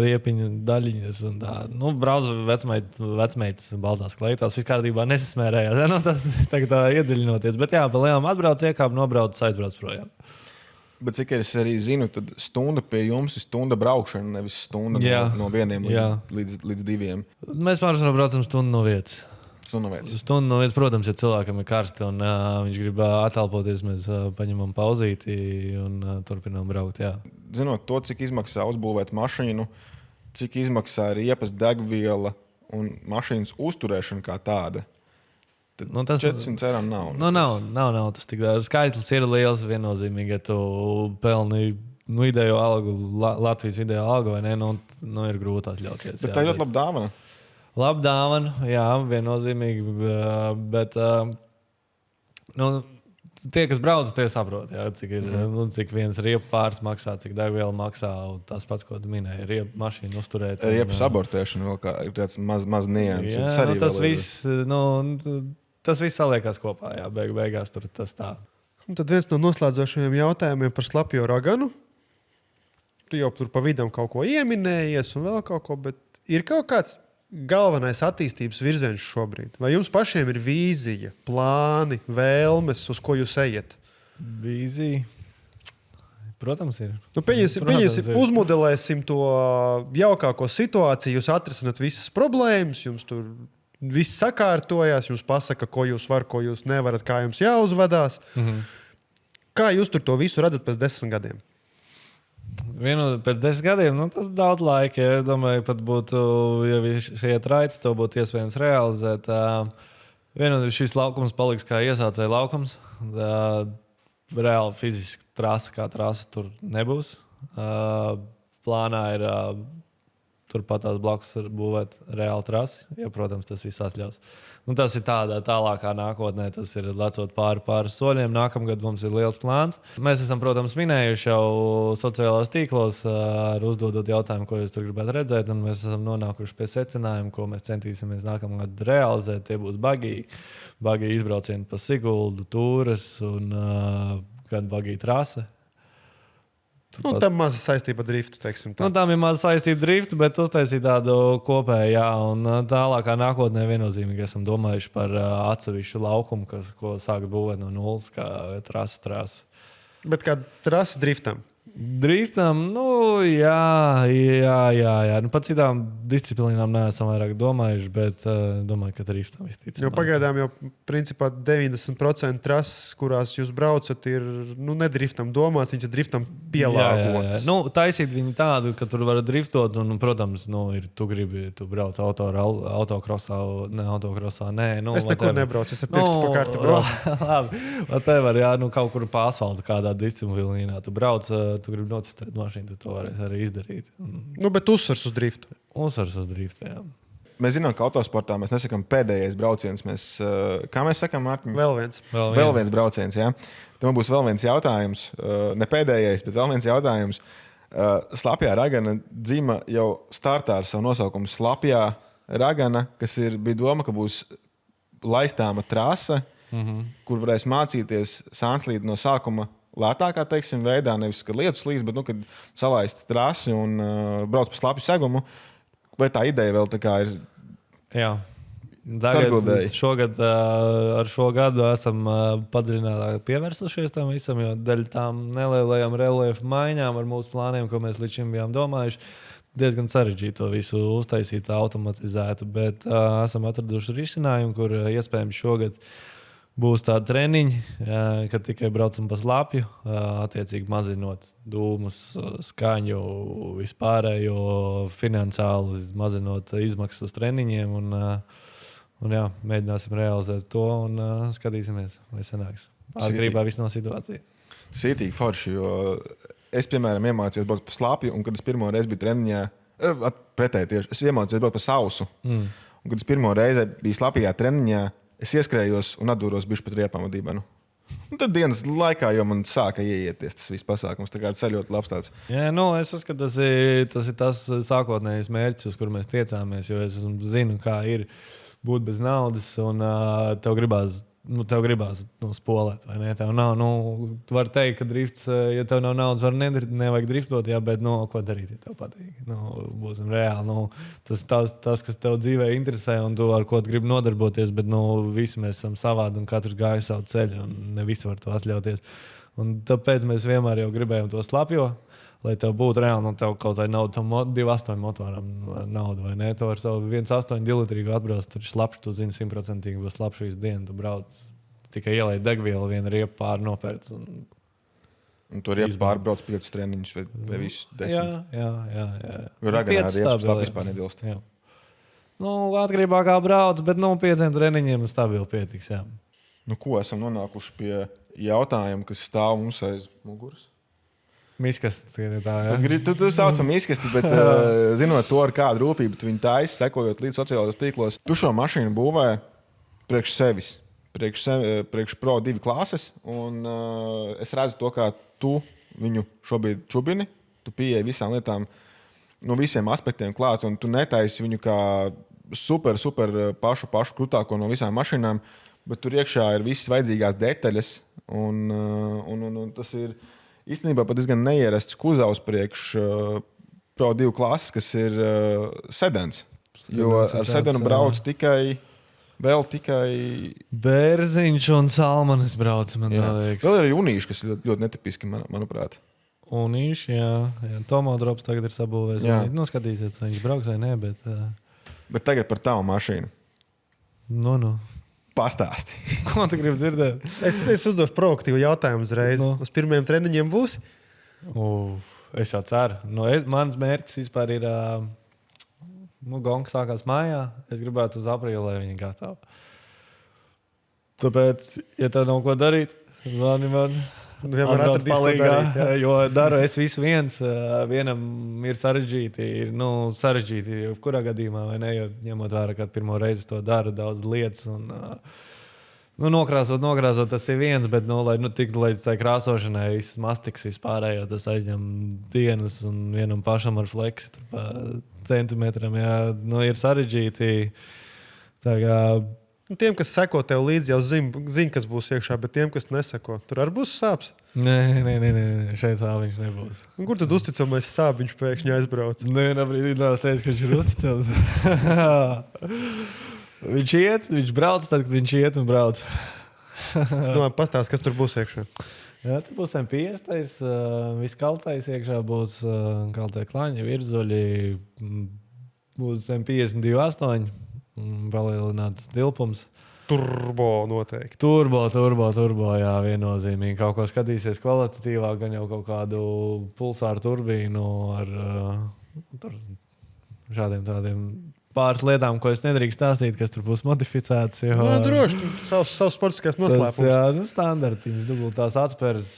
riepiņu daļiņas un tā. Braucu vecmeitas baltās kleitās, viss kārtībā nesasmērējās. Tas tagad tā iedziļinoties. Bet jā, pa lielām atbrauc, iekāp, nobrauc, aizbrauc projām. Bet cik es arī zinu, tad stunda pie jums ir stunda braukšana, nevis stunda no 1 līdz 2. Mēs pārsvarā braucam stundu no vietas. Stundu no vietas, protams, ja cilvēkam ir karsti un viņš grib atelpoties, mēs paņemam pauzīti un turpinām braukt. Jā. Zinot to, cik izmaksā uzbūvēt mašīnu, cik izmaksā riepas, degviela un mašīnas uzturēšana kā tāda. Tas 400 eiro nav. Nav tas tik daudz. Skaitlis ir liels, viennozīmīgi, ja tu pelni idejo algu, Latvijas idejo algu, vai ne? Ir grūti atļauties. Bet tā ir ļoti laba dāvana. Laba dāvana, jā, viennozīmīgi. Bet tie, kas brauc, tie saprot, jā, cik ir, cik viens riepu pāris maksā, cik degviela maksā. Tas pats, ko tu minēji, riepu mašīnu uzturēt. Riepu sabortēšana vēl kā ir tāds maz nians. Tas viss saliekās kopā, jā, beigās tur tas tā. Un tad viens no noslēdzošajiem jautājumiem par slapjo raganu. Tu jau tur pa vidam kaut ko ieminējies un vēl kaut ko, bet ir kaut kāds galvenais attīstības virziens šobrīd? Vai jums pašiem ir vīzija, plāni, vēlmes, uz ko jūs ejat? Vīzija? Protams, ir. Pieņemsim, uzmodelēsim to jaukāko situāciju, jūs atrisināt visas problēmas, jums tur viss sakārtojās, jums pasaka, ko jūs varat, ko jūs nevarat, kā jums jāuzvedās. Kā jūs tur to visu redzat pēc 10 gadiem? Pēc 10 gadiem, tas daudz laika. Ja, domāju, pat būtu, ja šie raiti, to būtu iespējams realizēt. Šis laukums paliks kā iesācēja laukums. Reāli fiziski trasa tur nebūs. Plānā ir turpat tās blakus būvēt reāli trasi, ja, protams, tas viss atļaus. Tas ir tādā tālākā nākotnē, tas ir lecot pāri soļiem. Nākamgad mums ir liels plāns. Mēs esam, protams, minējuši jau sociālās tīklos, uzdodot jautājumu, ko jūs tur gribētu redzēt, un mēs esam nonākuši pie secinājuma, ko mēs centīsimies nākamgad realizēt. Tie būs bagi izbraucieni pa Siguldu, Tūres un gan bagi trase. Tam maza saistība ar driftu, teiksim tā. Tam ir maza saistība ar driftu, bet uztaisīt tādu kopēju, jā, un tālākā nākotnē viennozīmīgi esam domājuši par atsevišķu laukumu, ko sāk būvēt no nulles, kā trasa. Bet kā trasa driftam? Driftam, jā. Pat citām disciplīnām neesam vairāk domājuši, bet domāju, ka driftam visticamāk. Jo pagaidām jau principā 90% trases, kurās jūs braucat, ir nedriftam domāts, viņas ir driftam pielāgotas. Taisīt viņu tādu, ka tur var driftot, un, protams, tu brauc autokrosā, nē. Es nekur nebraucu, es ar pirkstu pa karti braucu. Labi, te var, jā, kaut kur pa asfaltu kādā disciplīnā. Tu brauc, tu gribi notestēt mašīnu, tu to varēsi arī izdarīt. Bet uzsvars uz driftu. Uzsvars uz driftu, jā. Mēs zinām, ka autosportā mēs nesakām pēdējais brauciens. Kā mēs sakām, Mārtiņ? Vēl viens brauciens, jā. Tad man būs vēl viens jautājums. Ne pēdējais, bet vēl viens jautājums. Slapjā ragana dzima jau startā ar savu nosaukumu Slapjā ragana, kas bija doma, ka būs laistāma trase, kur varēs mācīties Sānslīdi no sākuma lētākā, teiksim, veidā, nevis, ka lietus līdz, bet, kad salaist trasi un brauc pa slapju segumu. Vai tā ideja vēl tā kā ir? Jā. Šogad, ar šo gadu esam padziļinātāk pievērsušies tam visam, jo dēļ tām nelielajām reliefu maiņām ar mūsu plāniem, ko mēs līdz šim bijām domājuši, diezgan sarežģīti to visu uztaisīt, automatizētu, bet esam atraduši risinājumu, kur iespējams šogad būs tādi treniņi, kad tikai braucam pa slapju, attiecīgi mazinot dūmus, skaņu, vispārējo, finansiāli mazinot izmaksas uz treniņiem. Un jā, mēģināsim realizēt to un skatīsimies, vai sanāks. Atkarībā viss no situācijas. Sītīgi forši, jo es, piemēram, iemācījos braukt pa slapju, un kad es pirmo reizi biju treniņā, pretēji tieši, es iemācījos braukt pa sausu. Un kad es pirmo reizi biju slapjā treniņā, es ieskrējos un atdūros bišķi pat riepām un dībenu. Un tad dienas laikā jau man sāka ieieties tas viss pasākums. Tā kā tas ir ļoti labs tāds. Jā, es uzskatu, tas ir tas sākotnējais mērķis, uz kuru mēs tiecāmies, jo es zinu, kā ir būt bez naudas un tev gribās spolēt, vai ne? Tev nav, tu vari teikt, ka drifts, ja tev nav naudas, nevajag driftot, jā, bet, ko darīt, ja tev patīk? Būsim reāli, tas, kas tev dzīvē interesē un tu ar ko gribi nodarboties, bet, visi mēs esam savādi un katrs gāja savu ceļu un ne visi var to atļauties. Un tāpēc mēs vienmēr jau gribējām to slapjo, lai tev būtu reāli, tev kaut vai nauda, tam 2.8 motoram naudu, vai ne? Tu ar savu 1.8 dilitrīgu atbrauc, tur ir slapš, tu zini 100% būs slapš visu dienu, tu brauc tikai ielai degvielu, vienu riepu pāri nopērc. Un tu riepu pārbrauc 5 treniņus vai visus 10? Jā. Raganā riepas slapj vispār nedilst. Jā. Atkarībā kā brauc, bet 5 treniņiem stabili pietiks, jā. Ko esam nonākuši pie jautājuma, kas stāv mums aiz muguras? Miskasti, tā, jā. Tu sauc par miskasti, bet zinot to, ar kādu rūpību tu viņu taisi, sekojot līdz sociālajos tīklos, tu šo mašīnu būvē priekš sevis, priekš Pro 2 klases, un es redzu to, kā tu viņu šobrīd čubini, tu pieeji visām lietām, visiem aspektiem klāt, un tu netaisi viņu kā super pašu krutāko no visām mašīnām, bet tur iekšā ir visas vajadzīgās detaļas, un tas ir īstenībā pat diezgan neierasts kuzavs priekš Pro 2 klases, kas ir sedans. Jo ar sedanu brauc tikai Bērziņš un Salmanis brauc, man liekas. Vēl ir unīši, kas ir ļoti netipiski, manuprāt. Unīši, jā. Tomodrops tagad ir sabūvējis. Skatīsies, vai viņš brauks vai nē, bet... Bet tagad par tavu mašīnu. Pastāsti. Ko tu gribi dzirdēt? Es uzdošu proaktīvu jautājumu uzreiz. Uz pirmajiem treniņiem būs? Es jau ceru. Mans mērķis vispār ir... Gongs sākās mājā. Es gribētu uz aprīli, lai viņi gatavo. Tāpēc, ja tev nav ko darīt, zvani man. Vienmēr atradīs, ko darīt. Jā. Jo daru es visu viens. Vienam ir sarežģīti. Sarežģīti ir kurā gadījumā, vai ne? Jo ņemot vērā, kad pirmo reizi to dara daudz lietas. Un, nokrāsot, tas ir viens, bet, lai tiktu līdz tai krāsošanai, viss mastiks vispārējo, tas aizņem dienas un vienam pašam ar fleksi pa centimetram. Jā, ir sarežģīti. Tā kā... Tiem, kas seko tev līdzi, jau zina, kas būs iekšā, bet tiem, kas neseko, tur arī būs sāpes. Nē, šeit sāpes nebūs. Un kur tad uzticamais sāpes pēkšņi aizbrauc? Nē, brīdī tās teica, ka viņš ir uzticams. Viņš brauc tad, kad viņš iet un brauc. Pastāst, kas tur būs iekšā. Jā, tur būs M50, viss kaltais iekšā būs kaltai klaņi, virzuļi, būs M50 2.8. Palielināts tilpums. Turbo noteikti. Turbo, jā, viennozīmīgi. Kaut ko skatīsies kvalitatīvāk, gan jau kaut kādu pulsāru turbīnu ar šādiem tādiem pāris lietām, ko es nedrīkst stāstīt, kas tur būs modificēts. Jo... Droši, savs sportiskais noslēpums. Jā, standartiņš, dubultās atspērs,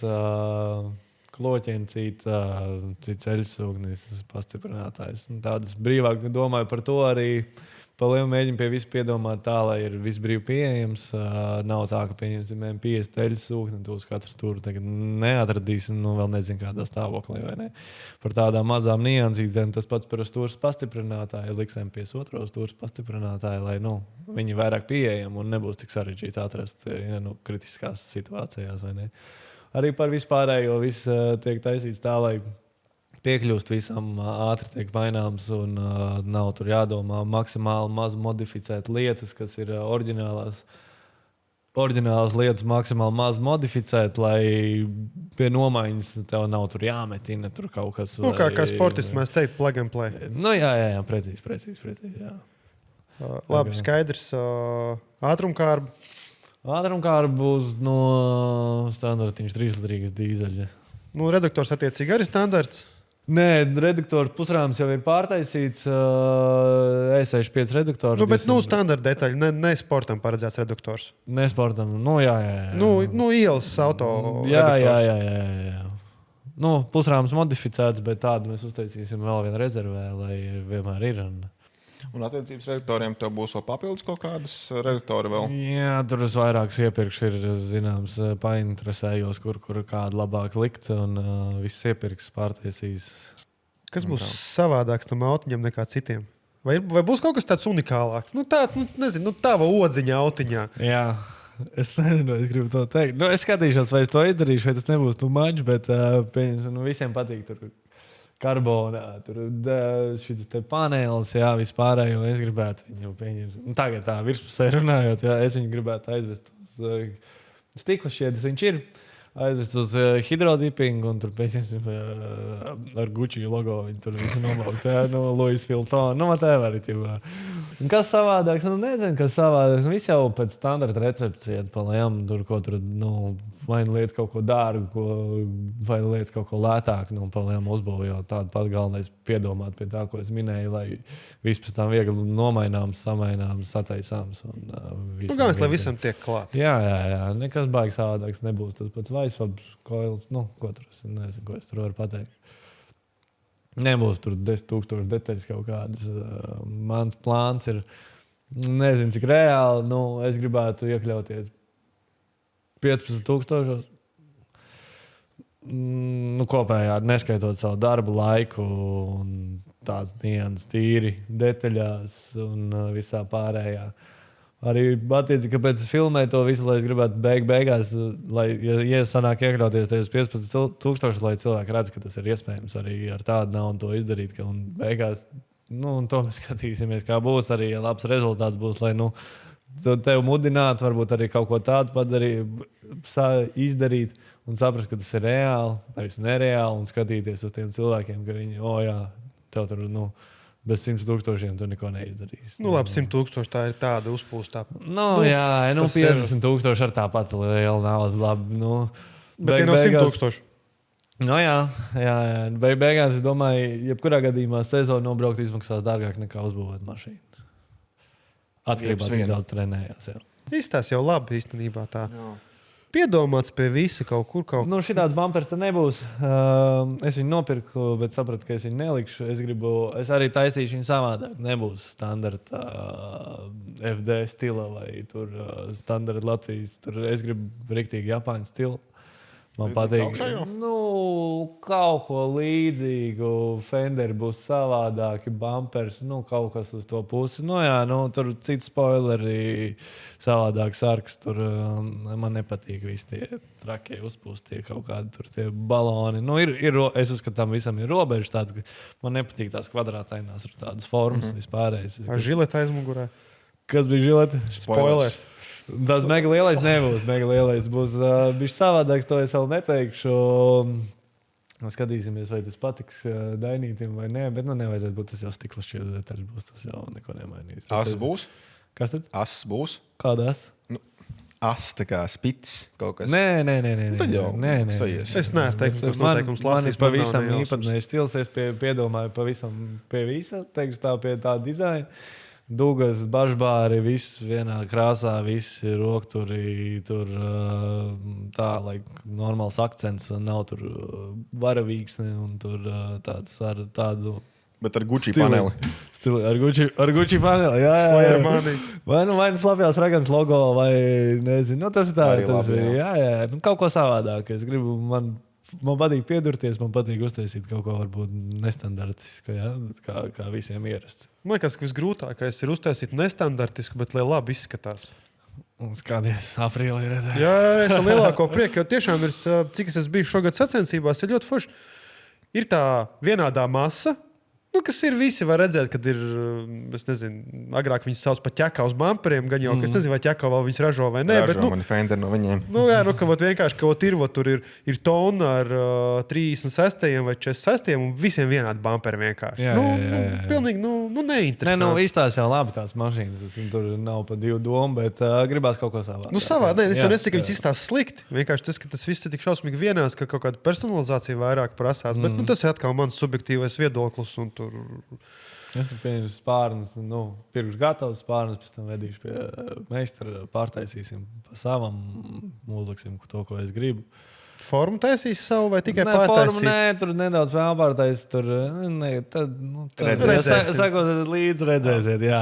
kloķencīta, cits ceļsūgnis, pastiprinātājs. Tādas brīvāk domāju par to arī. Palielam mēģinu pie visu piedomāt tā, lai ir viss brīvi pieejams. Nav tā, ka pieņemsim 50 teļus sūkni, tu uz katru stūru tagad neatradīsi, vēl nezinu kādā stāvoklī vai ne. Par tādām mazām niansītēm tas pats par stūras pastiprinātāju, liksim pie otro stūras pastiprinātāju, lai viņi vairāk pieejami un nebūs tik sarežģīti atrast kritiskās situācijās vai ne. Arī par vispārējo viss tiek taisīts tā, lai piekļūst visam, ātri tiek maināms un nav tur jādomā maksimāli maz modificēt lietas, kas ir oriģinālās lietas maksimāli maz modificēt, lai pie nomaiņas tev nav tur jāmetina tur kaut kas. Nu, kā sportists mēs teikt, plug and play. Nu, jā, precīzi, jā. Labi, skaidrs. Ātrumkārba. Ātrumkārba būs no standartiņš 3-litrīgas dīzeļa. Nu, redaktors attiecīgi arī standarts. Nē, redaktors pusrāms jau ir pārtaisīts. E65 redaktors. Nu, bet, standarta detaļa, ne sportam paredzēts redaktors. Ne sportam, jā. Nu, ielas auto redaktors. Jā. Nu, pusrāms modificēts, bet tādu mēs uztaisīsim vēl vienu rezervē, lai vienmēr ir. Un attiecības redaktoriem tev būs vēl papildus kaut kādas redaktori vēl? Jā, tur es vairākus iepirkšu, ir zināms, painteresējos, kur kādu labāk likt, un viss iepirks pārtaisīs. Kas būs savādāks tam autiņam nekā citiem? Vai būs kaut kas tāds unikālāks? Nu, tāds, nezinu, tava odziņa autiņā. Jā. Es nezinu, es gribu to teikt. Nu, es skatīšos, vai es to izdarīšu, vai tas nebūs too much, bet visiem patīk tur. Karbonā, tur šis te panelis, jā, vispārējo es gribētu viņu pieņemt. Tagad tā virspusē runājot, jā, es viņu gribētu aizvest uz stikla šķiedes, viņš ir aizvest uz hidrodipingu un tur pieņemsim ar Gucci logo viņu tur visu nomaukt, jā, no Louis Vuitton, nu, whatever. Un kas savādāks? Nu, nezinu, kas savādāks. Viss jau pēc standarta recepcija pa lejam, tur, ko tur, vai nu lietas kaut ko dārgu, vai nu lietas kaut ko lētāku, pa lejam uzbūvi jau tādu pat galvenais piedomāt pie tā, ko es minēju, lai viss pēc tam viegli nomaināms, samaināms, sataisāms. Galvenais, lai visam tiek klāt. Jā, nekas baigs savādāks nebūs. Tas pats Vaisfabs, koils, ko tur es nezinu, ko es tur varu pateikt. Nebūs tur 10,000 detaļas kaut kādas. Mans plāns ir, nezinu, cik reāli, es gribētu iekļauties 15,000. Kopējā, neskaitot savu darbu laiku un tāds dienas tīri detaļās un visā pārējā. Arī attiecīgi, kāpēc es filmēju to visu, lai es gribētu beigās, lai, ja sanāk iekļauties tajos 15,000, lai cilvēki redz, ka tas ir iespējams arī ar tādu naudu to izdarīt. Un beigās, un to mēs skatīsimies, kā būs arī, ja labs rezultāts būs, lai, tev mudinātu, varbūt arī kaut ko tādu izdarīt un saprast, ka tas ir reāli, nevis nereāli, un skatīties uz tiem cilvēkiem, ka viņi, tev tur, bez 100,000 tu neko neizdarīsi. Labi, 100,000 tā ir tāda uzpūstā. 50,000 ar tāpat lielu naudu. Labi, bet tie nav 100,000. Jā. Beigās, es domāju, jebkurā gadījumā sezonu nobraukt izmaksās dārgāk nekā uzbūvēt mašīnu. Atkarībā cik daudz trenējās. Izstās jau labi īstenībā tā. Jā. Piedomāts pie visa kaut kur. Šitāds bumpers te nebūs. Es viņu nopirku, bet sapratu, ka es viņu nelikšu. Es arī taisīšu viņu savādāk. Nebūs standarta FD stila vai tur standarta Latvijas. Tur es gribu riktīgi Japāņu stilu. Man patīk. Kaut ko līdzīgu. Fender būs savādāki, bumpers, kaut kas uz to pusi. Tur cits spoileri, savādāks arks. Tur man nepatīk visi tie trakie uzpūstie kaut kādi tur tie baloni. Es uzskatu, tam visam ir robežas tāda, ka man nepatīk tās kvadrātainās ar tādas formas vispārējais. Ar žileta aizmugurē. Kas bija žileta? Spoilers. Tas mega lielais nebūs. Mega lielais būs bijis savādāks, to es vēl neteikšu. Skatīsimies, vai tas patiks Dainītim vai nē, bet nevajadzētu būt tas jau stikla šie detaļas būs, tas jau neko nemainīs. As būs? Kas tad? As būs? Kāda as? As, tā kā spits kaut kas. Nē. Tad jau. Nē. Es neesmu teikt, kas noteikums lasīs. Man pavisam īpatnējs stils, es piedomāju pavisam pie visa, teikšu tā pie tā dizaina. Dugas, bažbāri, viss vienā krāsā, visi rokturi, tur tā, lai normāls akcents, nav tur varavīgs, un tur tāds ar tādu... Bet ar Gucci paneli. Ar Gucci paneli, jā. Vai nu slapjās ragans logo, vai nezinu, tas ir tā, jā. Kaut ko savādāk, es gribu, man patīk piedurties, man patīk uztaisīt kaut ko varbūt nestandartisku, kā visiem ierasts. Man liekas, ka visgrūtākais ir uztaisīt nestandartisku, bet lai labi izskatās. Skaties, aprīlī redzēju. Jā, es ar lielāko prieku, jo tiešām ir, cik es esmu bijis šogad sacensībās, ir ļoti forši. Ir tā vienādā masa, Kas ir visi, var redzēt, kad ir, es nezinu, agrāk viņus sauc par ķekā uz bumperiem, gan jau, ka es nezinu, vai ķekā vēl viņus ražo vai nē. Ražo mani Fender no viņiem. Ka vienkārši kaut tur ir tona ar 36 vai 46 un visiem vienādi bumperi vienkārši. Pilnīgi, neinteresanti. Izstāsta jau labi tās mašīnas, tur nav pa divu domu, bet gribās kaut ko savā. Savā, es jau nesaku, ka viņas izstāsta slikti. Vienkārši tas viss ir tik šausmīgi vienās, ka kaut kāda personalizācija vairāk prasās, bet tas ir atkal mans subjektīvais viedoklis un Es tur pieņemšu spārnus, pirms gatavs spārnus, pēc tam vedīšu pie meistara, pārtaisīsim pa savam, uzliksim to, ko es gribu. Formu taisīs savu vai tikai pārtaisīs? Formu nē, tur nedaudz vēl pārtaisīs, tur, sakot, līdz redzēsiet, jā.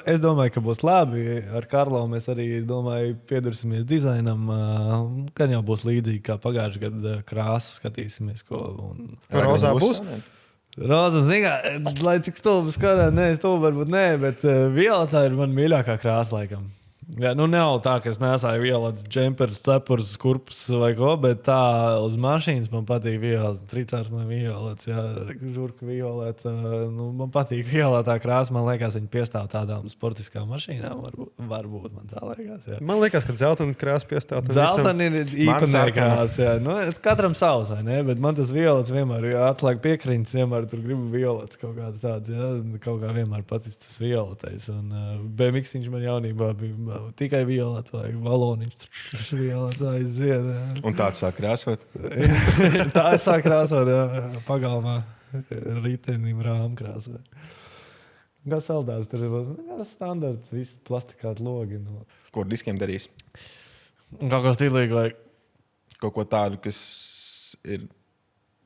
Es domāju, ka būs labi, ar Karlo mēs arī, piedursimies dizainam, kad jau būs līdzīgi kā pagājuši gadu krāsas, skatīsimies, ko. Rozā būs? Roza, lai cik stulbi skatās, varbūt nē, bet violetā ir man mīļākā krāsa laikam. Jā, nav tā, ka es nesāju violetas džemperis, cepurs, skurpus vai ko, bet tā uz mašīnas man patīk violeta. Tricārs man violets, jā, žurka violeta. Man patīk violetā krāsa, man liekas, viņi piestāv tādām sportiskām mašīnām. Varbūt man tā liekas, jā. Man liekas, ka dzeltena krāsa piestāv. Dzeltena ir īpatnēja krāsa, jā. Katram savs, vai ne? Bet man tas violets vienmēr atslēg piekriņas, vienmēr tur gribu violets kaut kāds tāds, jā. Kaut kā vienmēr patīk tas violetais. Un BMX-iņš man jaunībā bija tikai violets vai valoniņš. Violets aiziet. Un tāds sāk krāsot? Tā sāk krāsot, jā. Pagalmā ritenim rām krāsot. Kas vēl tāds? Tur ir standarts, visi plastikāti logi. Ko ar diskiem darīs? Kaut ko stilīgi vai? Kaut ko tādu, kas ir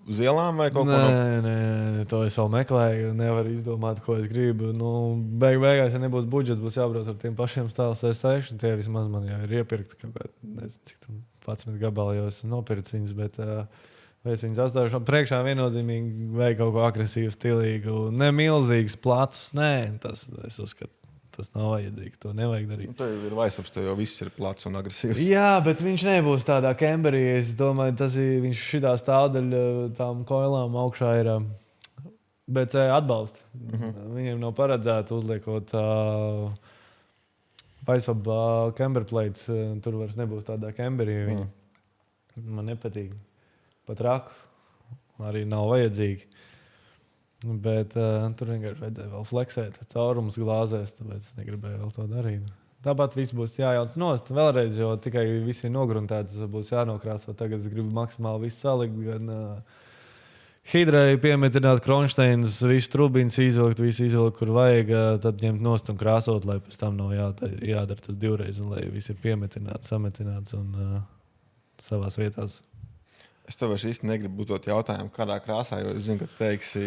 uz ielām vai kaut ko? Nē, to es vēl meklēju. Nevaru izdomāt, ko es gribu. Beigās, ja nebūs budžets, būs jābrauc ar tiem pašiem stāvus S6. Tie vismaz man jau ir iepirkti kaut kādā, nezinu, cik tur 11 gabali jau esmu nopircis viņas, bet vai es viņas atstāšu priekšā viennozīmīgi vai kaut ko agresīvu, stilīgu, nemilzīgs, placus. Nē, es uzskatu. Tas nav vajadzīgi, to nevajag darīt. Tev ir vaisaps, tev jau viss ir plats un agresīvs. Jā, bet viņš nebūs tādā Camberī. Es domāju, viņš šitā stāvdaļa tām koilām augšā ir, bet atbalsta. Viņiem nav paredzēta uzliekot vaisapu Camber plates. Tur vairs nebūs tādā Camberī. Man nepatīk. Pat raku arī nav vajadzīgi. Bet tur vienkārši vajadzēja vēl fleksēt caurumus glāzēs, tāpēc es negribēju vēl to darīt. Tāpat viss būs jājauc nost vēlreiz, jo tikai visi ir nogruntēti, tas būs jānokrāso. Tagad es gribu maksimāli visu salikt, gan hidrai piemetināt kronšteinus, visu trubīnas izvilkt, visu izvilkt, kur vajag, tad ņemt nost un krāsot, lai pēc tam nav jādara tas divreiz, un lai viss ir piemetināts, sametināts un savās vietās. Es tev vairs īsti negribu uzdot jautājumu, kādā krāsā, jo es zinu, ka teiksi,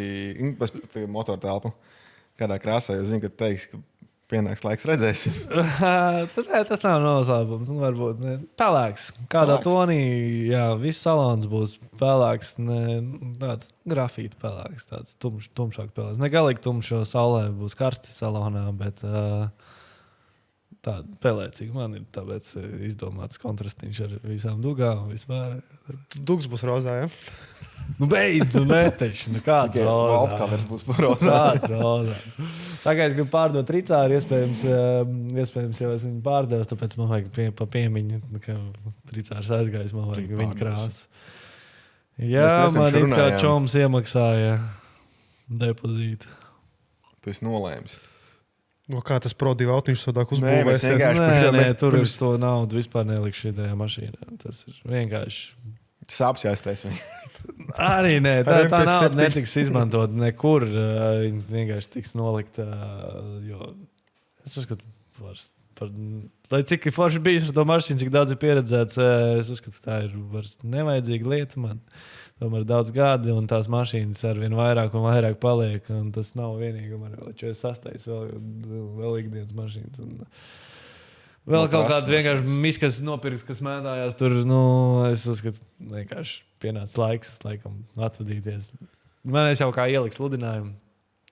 motortelpu, kādā krāsā, jo es zinu, ka teiksi, ka pienāks laiks redzēsim. Tas nav noslēpums, varbūt ne. Pelēks. Kādā tonī, jā, viss salons būs pelēks, tāds grafīti pelēks, tāds tumšāk pelēks. Ne galīgi tumšo saulē būs karsti salonā, bet tāda pelēcīga man ir, tāpēc izdomāts kontrastiņš ar visām dugām un vispār. Dugs būs rozā, ja? Beidz, neteši, kāds rozā. Valfkavers būs rozā. Kāds rozā. Tagad es gribu pārdot tricāri, iespējams jau es viņu pārdevu, tāpēc man vajag pa piemiņu, ka tricārs aizgājis, man vajag viņa krāsu. Jā, man ir kā čoms iemaksāja depozītu. Tu esi nolēmis. Kā tas Pro 2 autiņš sodāk uzbūvēs? Nē, tur es to naudu vispār nelikšu šajā mašīnā. Tas ir vienkārši... Sāps jāiztais viņu. Arī nē, tā nauda netiks izmantot nekur. Viņa vienkārši tiks nolikta, jo es uzskatu, lai cik forši bijis ar to mašīnu, cik daudz ir pieredzēts, es uzskatu, tā ir nevajadzīga lieta man. Tomēr daudz gadi, un tās mašīnas arvien vairāk un vairāk paliek. Un tas nav vienīgi. Man vēl 46. vēl ikdienas mašīnas. Un vēl kaut kāds vienkārši miskas nopirks, kas mētājās tur. Es uzskatu, vienkārši pienācis laiks, laikam, atvadīties. Man es jau kā ieliku sludinājumu.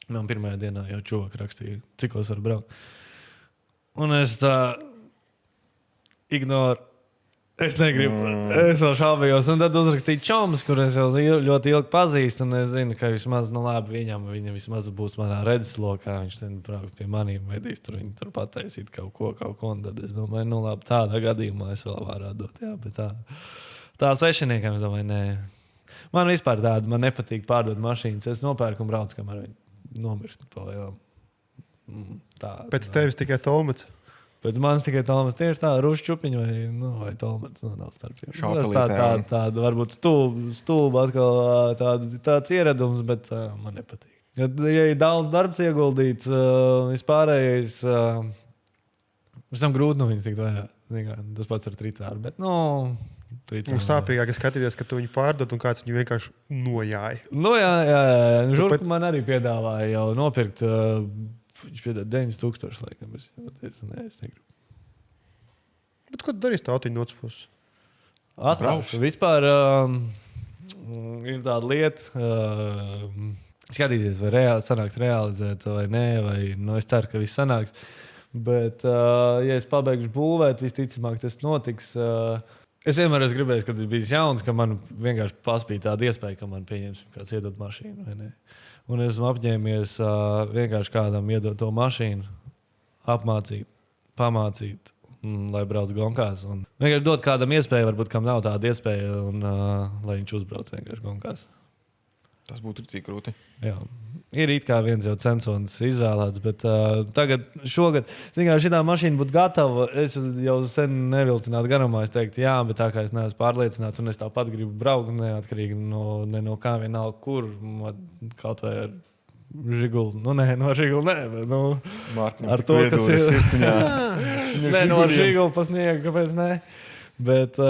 Man pirmajā dienā jau čovak rakstīja, cikos var braukt. Un es tā ignoru. Es negribu. Es vēl šaubījos. Un tad uzrakstīju čomus, kurus jau ļoti ilgi pazīstu. Un es zinu, ka vismaz, viņam vismaz būs manā redzeslokā. Viņš brauc pie maniem, vedīs tur, viņi tur pataisīt kaut ko. Un tad es domāju, labi, tādā gadījumā es vēl varu dot. Jā, bet tā svešiniekam es domāju, nē. Man vispār tāda, man nepatīk pārdot mašīnas. Es nopērku un braucu, kamēr viņi nomirst. Pēc tevis tikai Tolmets. Pēc manis tikai Tolmets. Tieši tā, Rūša Čupiņa vai Tolmets. Nav starpiem. Tāda varbūt stulba atkal tāds ieradums, bet man nepatīk. Ja ir daudz darbs ieguldīts, vispārējais, es tam grūti no viņas tikt vajā. Tas pats ar tricāru, bet, sāpīgāk ir skatīties, ka tu viņu pārdod un kāds viņu vienkārši nojāja. Jā. Žurka man arī piedāvāja jau nopirkt. Viņš piedāvāja 9,000, laikam. Es negribu. Bet ko tu darīsi tā autiņu nocpus? Atraušu. Vispār ir tāda lieta, skatīties, vai sanāks realizēt vai nē, vai es ceru, ka viss sanāks. Bet, ja es pabeigšu būvēt, visticamāk tas notiks. Es vienmēr esmu gribējis, kad es biju jauns, ka man vienkārši paspīja tāda iespēja, ka man pieņems kāds iedot mašīnu vai ne. Un esmu apņēmies vienkārši kādam iedot to mašīnu, apmācīt, pamācīt, lai brauc gonkās. Un vienkārši dot kādam iespēju, varbūt kam nav tāda iespēja, un lai viņš uzbrauc vienkārši gonkās. Tas būtu tik grūti. Jā. Ir it kā viens jau censons izvēlēts, bet šogad, šitā mašīna būtu gatava. Es jau sen nevilcinātu garumā. Es teiktu, jā, bet tā kā es neesmu pārliecināts, un es tāpat gribu braukt, neatkarīgi no kā vienalga, kur kaut vai ar žiguli. No žiguli nē, bet Mārtiņam, ar to, kas ir sirsniņā. Nē, no žiguli pa sniegu, kāpēc nē. Bet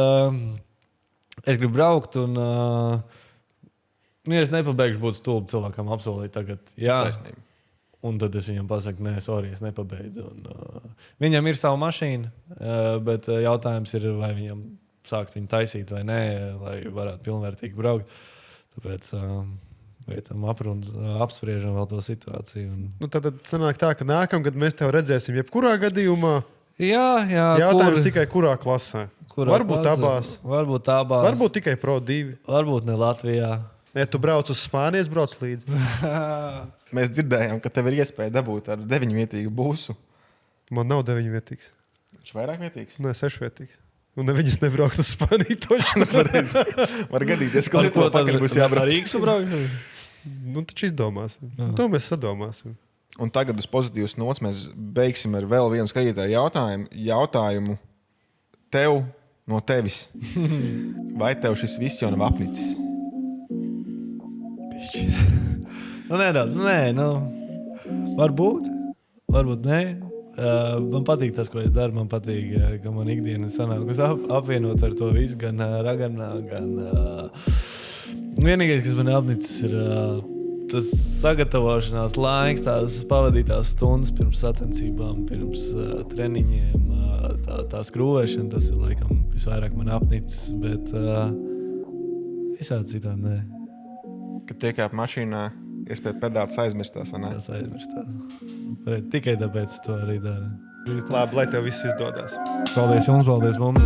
es gribu braukt un... es nepabeigšu būt stulbi cilvēkam apsolīt tagad. Jā, Taisnība. Un tad es viņam pasaku, nē, sorry, es nepabeidzu. Un, viņam ir sava mašīna, bet jautājums ir, vai viņam sākt viņu taisīt vai nē, lai varētu pilnvērtīgi braukt. Tāpēc veicam apspriežam vēl to situāciju. Un... Tad sanāk tā, ka nākamgad mēs tev redzēsim jebkurā gadījumā. Jā. Jautājums tikai kurā klasē? Varbūt klasē? abās. Varbūt abās. Varbūt tikai Pro 2. Varbūt ne Latvijā. Ja tu brauc uz Spānijas, brauc līdzi. Mēs dzirdējām, ka tev ir iespēja dabūt ar 9-vietīgu būsu. Man nav 9-vietīgs. Viņš vairāk vietīgs? Nē, 6-vietīgs. Un neviņas nebraukt uz Spāniju toši nevarēs. Var gadīties, ka Lietuvā pakaļ būs jābrauc. Ar Rīgas braukt? Taču izdomāsim. To mēs sadomāsim. Un tagad uz pozitīvas nots mēs beigsim ar vēl vienu skatītāju jautājumu tev no tevis. Vai tev šis viss jau nav apnicis? Nedaudz. Varbūt nē. Man patīk tas, ko es daru. Man patīk, ka man ikdiena sanāk apvienot ar to visu, gan raganā, gan... Vienīgais, kas man apnicis, ir tas sagatavošanās laiks, tās pavadītās stundas pirms sacensībām, pirms treniņiem, tā skrūvēšana, tas ir laikam visvairāk man apnicis, bet visādi citādi nē. Kad tiekāp mašīnā, iespēja pedāls aizmirstās, vai ne? Tas aizmirstās. Tikai tāpēc to arī dara. Labi, lai tev viss izdodas. Paldies jums, paldies mums!